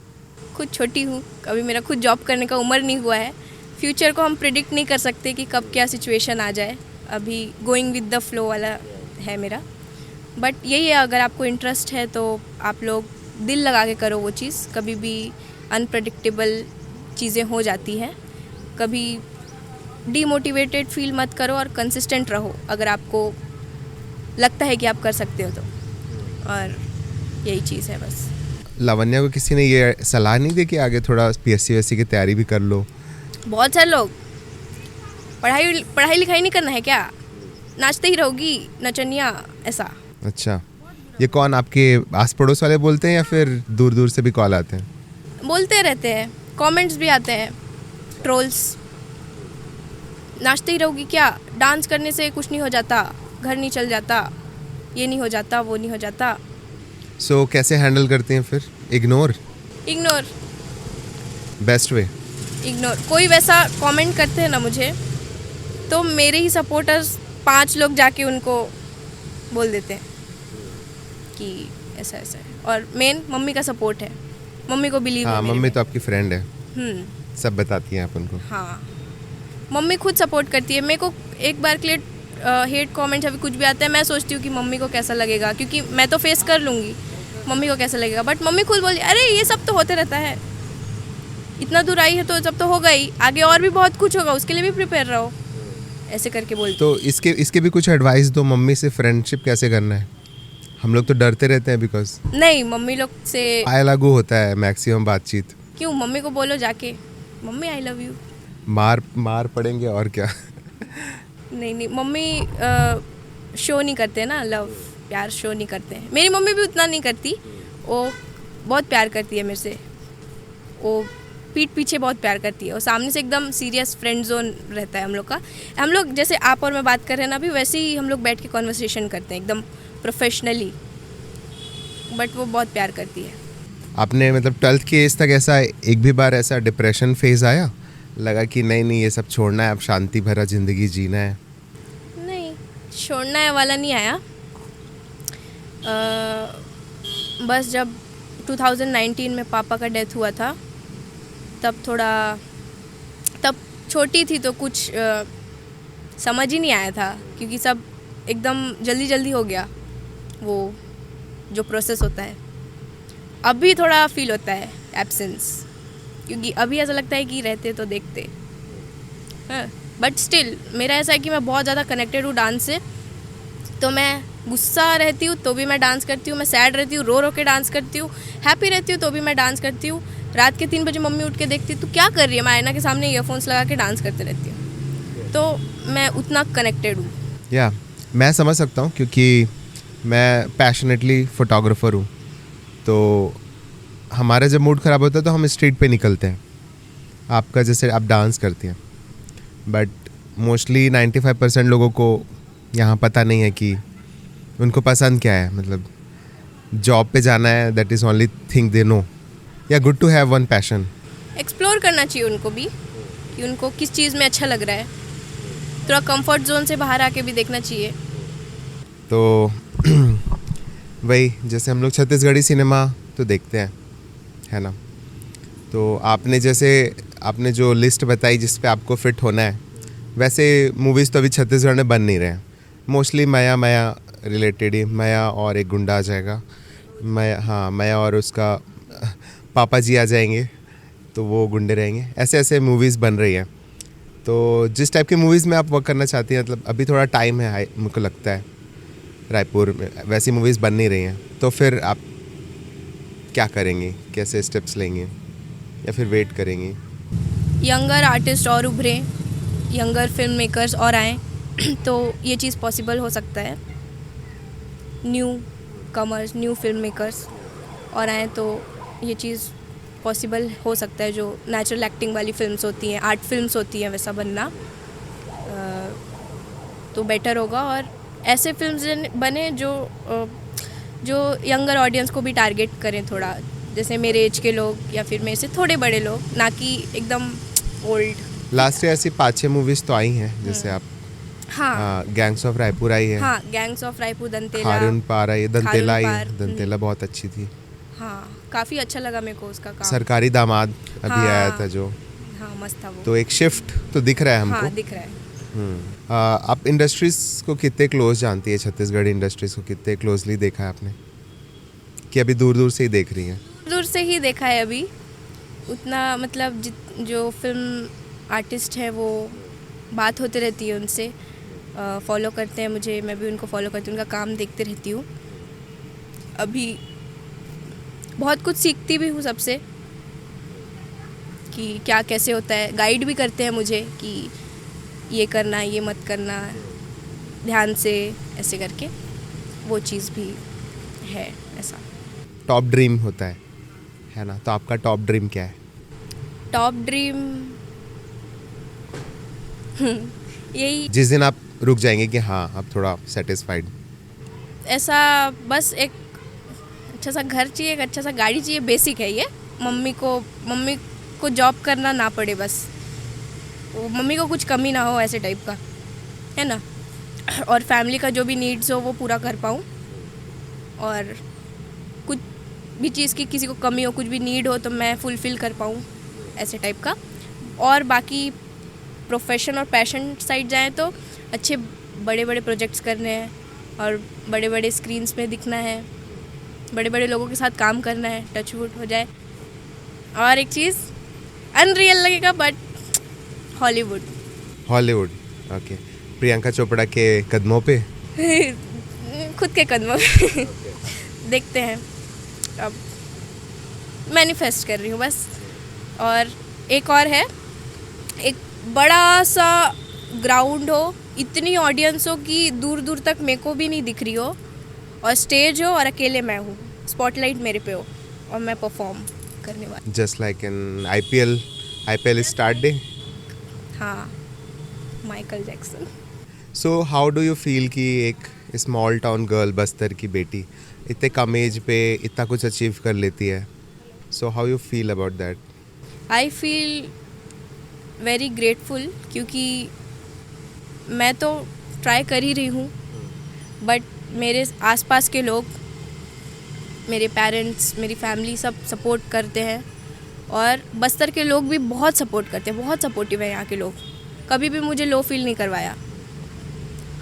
खुद छोटी हूँ, कभी मेरा खुद जॉब करने का उम्र नहीं हुआ है। फ्यूचर को हम प्रिडिक्ट नहीं कर सकते कि कब क्या सिचुएशन आ जाए। अभी गोइंग विद द फ्लो वाला है मेरा। बट यही है, अगर आपको इंटरेस्ट है तो आप लोग दिल लगा के करो वो चीज़। कभी भी अनप्रडिक्टेबल चीज़ें हो जाती हैं, कभी डीमोटिवेटेड फील मत करो, और कंसिस्टेंट रहो अगर आपको लगता है कि आप कर सकते हो तो। और यही चीज़ है बस। लावण्या को किसी ने ये सलाह नहीं दी कि आगे थोड़ा पीएससी वैसी की तैयारी भी कर लो? बहुत सारे लोग, पढ़ाई लिखाई नहीं करना है क्या, नाचते ही रहोगी नचनिया, ऐसा। अच्छा, ये कौन आपके आस पड़ोस वाले बोलते हैं या फिर दूर दूर से भी कॉल आते हैं? बोलते रहते हैं, कमेंट्स भी आते हैं, ट्रोल्स। नाचते ही रहोगी क्या, डांस करने से कुछ नहीं हो जाता, घर नहीं चल जाता, ये नहीं हो जाता, वो नहीं हो जाता। सो कैसे हैंडल करते हैं फिर? Ignore best way. इग्नोर। कोई वैसा कमेंट करते हैं ना मुझे, तो मेरे ही सपोर्टर्स 5 लोग जाके उनको बोल देते हैं कि ऐसा ऐसा है। और मेन मम्मी का सपोर्ट है, मम्मी को बिलीव है हाँ, मेरे मम्मी में। तो आपकी फ्रेंड है, सब बताती हैं आप उनको। हाँ, मम्मी खुद सपोर्ट करती है मेरे को। एक बार के लिए हेट कमेंट्स अभी कुछ भी आता है, मैं सोचती हूँ कि मम्मी को कैसा लगेगा, क्योंकि मैं तो फेस कर लूँगी, मम्मी को कैसा लगेगा। बट मम्मी खुद बोली, अरे ये सब तो होते रहता है, इतना दूर आई है तो सब तो होगा ही, आगे और भी बहुत कुछ होगा, उसके लिए भी प्रिपेयर रहो, ऐसे करके बोलती। तो इसके भी कुछ एडवाइस दो, मम्मी से फ्रेंडशिप कैसे करना है? हम लोग तो डरते रहते हैं बिकॉज नहीं, मम्मी लोग से आय लागू होता है मैक्सिमम बातचीत। क्यों, मम्मी को बोलो जाके, मम्मी आई लव यू। मार पड़ेंगे और क्या। नहीं, मम्मी शो नहीं करते ना, लव प्यार शो नहीं करते हैं। मेरी मम्मी भी उतना नहीं करती, वो बहुत प्यार करती है मेरे से। वो पीठ पीछे बहुत प्यार करती है, और सामने से एकदम सीरियस फ्रेंड जोन रहता है हम लोग का। हम लोग जैसे आप और मैं बात कर रहे हैं ना अभी, वैसे ही हम लोग बैठ के कॉन्वर्सेशन करते हैं एकदम प्रोफेशनली, बट वो बहुत प्यार करती है। आपने मतलब 12th की एज तक ऐसा एक भी बार ऐसा डिप्रेशन फेज आया, लगा कि नहीं ये सब छोड़ना है, अब शांति भरा ज़िंदगी जीना है? नहीं, छोड़ना है वाला नहीं आया। बस जब 2019 में पापा का डेथ हुआ था, तब छोटी थी तो कुछ समझ ही नहीं आया था, क्योंकि सब एकदम जल्दी जल्दी हो गया वो जो प्रोसेस होता है। अभी थोड़ा फील होता है एब्सेंस, क्योंकि अभी ऐसा लगता है कि रहते तो देखते, बट स्टिल मेरा ऐसा है कि मैं बहुत ज़्यादा कनेक्टेड हूँ डांस से। तो मैं गुस्सा रहती हूँ तो भी मैं डांस करती हूँ, मैं सैड रहती हूँ रो रो के डांस करती हूँ, हैप्पी रहती हूँ तो भी मैं डांस करती हूँ। रात के 3 बजे मम्मी उठ के देखती तू क्या कर रही है, मैं आईना के सामने ईयरफोन्स लगा के डांस करते रहती हूँ। तो मैं उतना कनेक्टेड हूँ। या मैं समझ सकता हूँ, क्योंकि मैं पैशनेटली फोटोग्राफर हूँ। तो हमारा जब मूड ख़राब होता है तो हम स्ट्रीट पे निकलते हैं, आपका जैसे आप डांस करती हैं, बट मोस्टली 95% लोगों को यहाँ पता नहीं है कि उनको पसंद क्या है। मतलब जॉब पे जाना है, that is only thing they know. Yeah good to have one passion. Explore करना चाहिए उनको भी, कि उनको किस चीज़ में अच्छा लग रहा है, थोड़ा कंफर्ट जोन से बाहर आके भी देखना चाहिए। तो वही, जैसे हम लोग छत्तीसगढ़ी सिनेमा तो देखते हैं, है ना। तो आपने जो लिस्ट बताई जिस पे आपको फिट होना है, वैसे मूवीज़ तो अभी छत्तीसगढ़ में बन नहीं रहे हैं। मोस्टली मया रिलेटेड ही, मया और एक गुंडा आ जाएगा, मया और उसका पापा जी आ जाएंगे तो वो गुंडे रहेंगे, ऐसे ऐसे मूवीज़ बन रही हैं। तो जिस टाइप की मूवीज़ में आप वर्क करना चाहती हैं, मतलब अभी थोड़ा टाइम है, मुझको लगता है रायपुर में वैसी मूवीज़ बन नहीं रही हैं, तो फिर आप क्या करेंगी, कैसे स्टेप्स लेंगे, या फिर वेट करेंगी? यंगर आर्टिस्ट और उभरे, यंगर फिल्म मेकर्स और आएँ तो ये चीज़ पॉसिबल हो सकता है। New commerce, new film makers और आएँ तो ये चीज़ पॉसिबल हो सकता है। जो नेचुरल एक्टिंग वाली फिल्म्स होती हैं, आर्ट फिल्म्स होती हैं, वैसा बनना तो बेटर होगा। और ऐसे फिल्म्स बने जो यंगर ऑडियंस को भी टारगेट करें थोड़ा, जैसे मेरे एज के लोग या फिर मेरे से थोड़े बड़े लोग, ना कि एकदम ओल्ड। लास्ट ईयर ऐसी 5-6 मूवीज़ तो आई हैं, जैसे आप गैंग्स ऑफ रायपुर आई है, हाँ गैंग्स ऑफ रायपुर, दंतेला, खारून पार आई, दंतेला आई है, खारून पार, दंतेला बहुत अच्छी थी। हाँ काफ़ी अच्छा लगा मेरे को उसका काम। सरकारी दामाद अभी आया था जो, हाँ मस्त था वो। तो एक शिफ्ट तो दिख रहा है हमको। हाँ दिख रहा है। आप इंडस्ट्रीज़ को कितने क्लोज जानती है, छत्तीसगढ़ इंडस्ट्रीज़ को कितने क्लोजली देखा है आपने, कि अभी दूर दूर से ही देख रही हैं? दूर से ही देखा है अभी उतना, मतलब जो फिल्म आर्टिस्ट है वो बात होती रहती है उनसे, फॉलो करते हैं मुझे, मैं भी उनको फॉलो करती हूँ, उनका काम देखते रहती हूँ। अभी बहुत कुछ सीखती भी हूँ सबसे, कि क्या कैसे होता है, गाइड भी करते हैं मुझे कि ये करना, ये मत करना, ध्यान से ऐसे करके, वो चीज़ भी है ऐसा। टॉप ड्रीम होता है ना, तो आपका टॉप ड्रीम क्या है? टॉप ड्रीम यही, जिस दिन आप रुक जाएंगे कि हाँ अब थोड़ा सेटिस्फाइड, ऐसा बस एक अच्छा सा घर चाहिए, एक अच्छा सा गाड़ी चाहिए, बेसिक है ये। मम्मी को जॉब करना ना पड़े, बस मम्मी को कुछ कमी ना हो, ऐसे टाइप का, है ना। और फैमिली का जो भी नीड्स हो वो पूरा कर पाऊँ, और कुछ भी चीज़ की किसी को कमी हो, कुछ भी नीड हो तो मैं फुलफ़िल कर पाऊँ, ऐसे टाइप का। और बाकी प्रोफेशन और पैशन साइड जाएँ तो अच्छे बड़े बड़े प्रोजेक्ट्स करने हैं, और बड़े बड़े स्क्रीन्स में दिखना है, बड़े बड़े लोगों के साथ काम करना है, टच वुड हो जाए। और एक चीज़ अनरियल लगेगा, but Hollywood. Okay. Priyanka Chopra के कदमों पे खुद के कदमों पे देखते हैं, अब मैनिफेस्ट कर रही हूँ बस। और एक और है, एक बड़ा सा ग्राउंड हो, इतनी ऑडियंस हो कि दूर दूर तक मेरे को भी नहीं दिख रही हो, और स्टेज हो और अकेले मैं हूँ, स्पॉटलाइट मेरे पे हो और मैं परफॉर्म, करने वाला। Just like in IPL start day. हाँ, Michael Jackson. So how do you feel कि एक स्मॉल टाउन गर्ल बस्तर की बेटी इतने कम एज पे इतना कुछ अचीव कर लेती है? So how you feel about that? I feel very grateful, क्योंकि मैं तो ट्राई कर ही रही हूँ, बट मेरे आसपास के लोग, मेरे पेरेंट्स, मेरी फैमिली सब सपोर्ट करते हैं, और बस्तर के लोग भी बहुत सपोर्ट करते हैं, बहुत सपोर्टिव है यहाँ के लोग। कभी भी मुझे लो फील नहीं करवाया,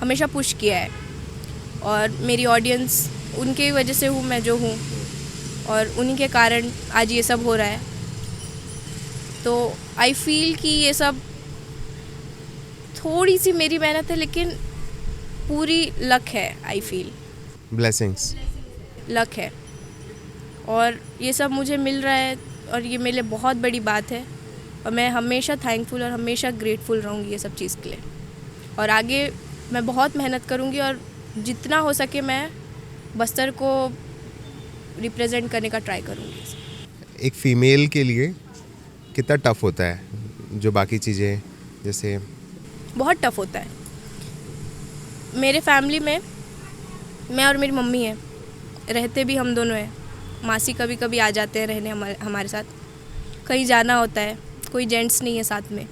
हमेशा पुश किया है, और मेरी ऑडियंस उनके वजह से हूँ मैं जो हूँ, और उन्हीं के कारण आज ये सब हो रहा है। तो आई फील कि ये सब थोड़ी सी मेरी मेहनत है, लेकिन पूरी लक है। I feel blessings. लक है, और ये सब मुझे मिल रहा है, और ये मेरे लिए बहुत बड़ी बात है, और मैं हमेशा थैंकफुल और हमेशा ग्रेटफुल रहूँगी ये सब चीज़ के लिए। और आगे मैं बहुत मेहनत करूँगी, और जितना हो सके मैं बस्तर को रिप्रेजेंट करने का ट्राई करूँगी। एक फ़ीमेल के लिए कितना टफ होता है जो बाकी चीज़ें, जैसे? बहुत टफ होता है। मेरे फैमिली में मैं और मेरी मम्मी है, रहते भी हम दोनों हैं। मासी कभी कभी आ जाते हैं रहने हमारे साथ। कहीं जाना होता है, कोई जेंट्स नहीं है साथ में,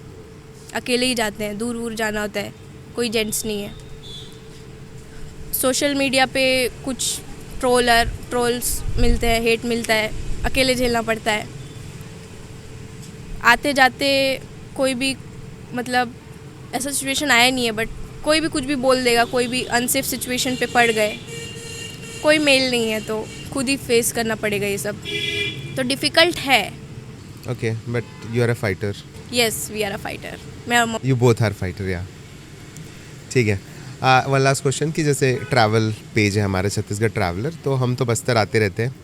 अकेले ही जाते हैं। दूर दूर जाना होता है, कोई जेंट्स नहीं है। सोशल मीडिया पे कुछ ट्रोल्स मिलते हैं, हेट मिलता है, अकेले झेलना पड़ता है। आते जाते कोई भी, मतलब ऐसा सिचुएशन आया नहीं है, बट कोई भी कुछ भी बोल देगा, कोई भी अनसेफ सिचुएशन पे पड़ गए, कोई मेल नहीं है, तो खुद ही फेस करना पड़ेगा ये सब। तो डिफ़िकल्ट है। Okay, but you are a fighter. Yes, we are a fighter. मैं और यू बोथ आर फाइटर, या? ठीक है. वन लास्ट क्वेश्चन कि जैसे ट्रैवल पेज है हमारे छत्तीसगढ़ ट्रैवलर, तो हम तो बस्तर आते रहते हैं.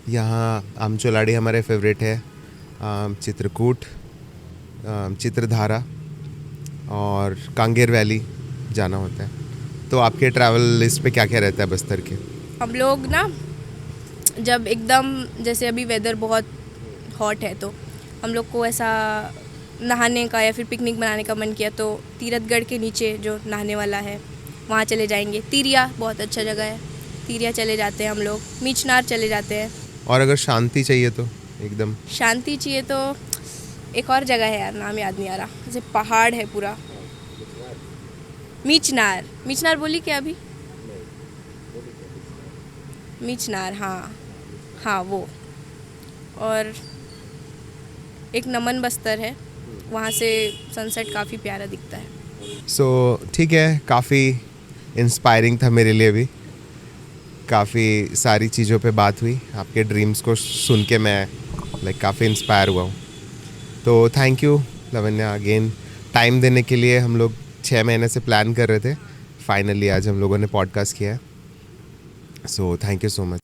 यहाँ आमचोलाड़ी हमारे फेवरेट है, चित्रकूट, चित्रधारा और कांगेर वैली जाना होता है. तो आपके ट्रैवल लिस्ट पे क्या क्या रहता है बस्तर के? हम लोग ना, जब एकदम जैसे अभी वेदर बहुत हॉट है, तो हम लोग को ऐसा नहाने का या फिर पिकनिक मनाने का मन किया, तो तीरथगढ़ के नीचे जो नहाने वाला है वहाँ चले जाएंगे। तिरिया बहुत अच्छा जगह है, तिरिया चले जाते हैं हम लोग। मीचनार चले जाते हैं। और अगर शांति चाहिए तो? एकदम शांति चाहिए तो एक और जगह है यार, नाम याद नहीं आ रहा, जैसे पहाड़ है पूरा। मीचनार बोली क्या अभी? मीचनार, हाँ वो। और एक नमन बस्तर है, वहाँ से सनसेट काफ़ी प्यारा दिखता है। सो ठीक है, काफ़ी इंस्पायरिंग था मेरे लिए भी. काफ़ी सारी चीज़ों पे बात हुई. आपके ड्रीम्स को सुन के मैं काफ़ी इंस्पायर हुआ हूँ. तो thank you Lavanya again time देने के लिए. हम लोग 6 महीने से प्लान कर रहे थे, फाइनली आज हम लोगों ने पॉडकास्ट किया है. So thank you so much.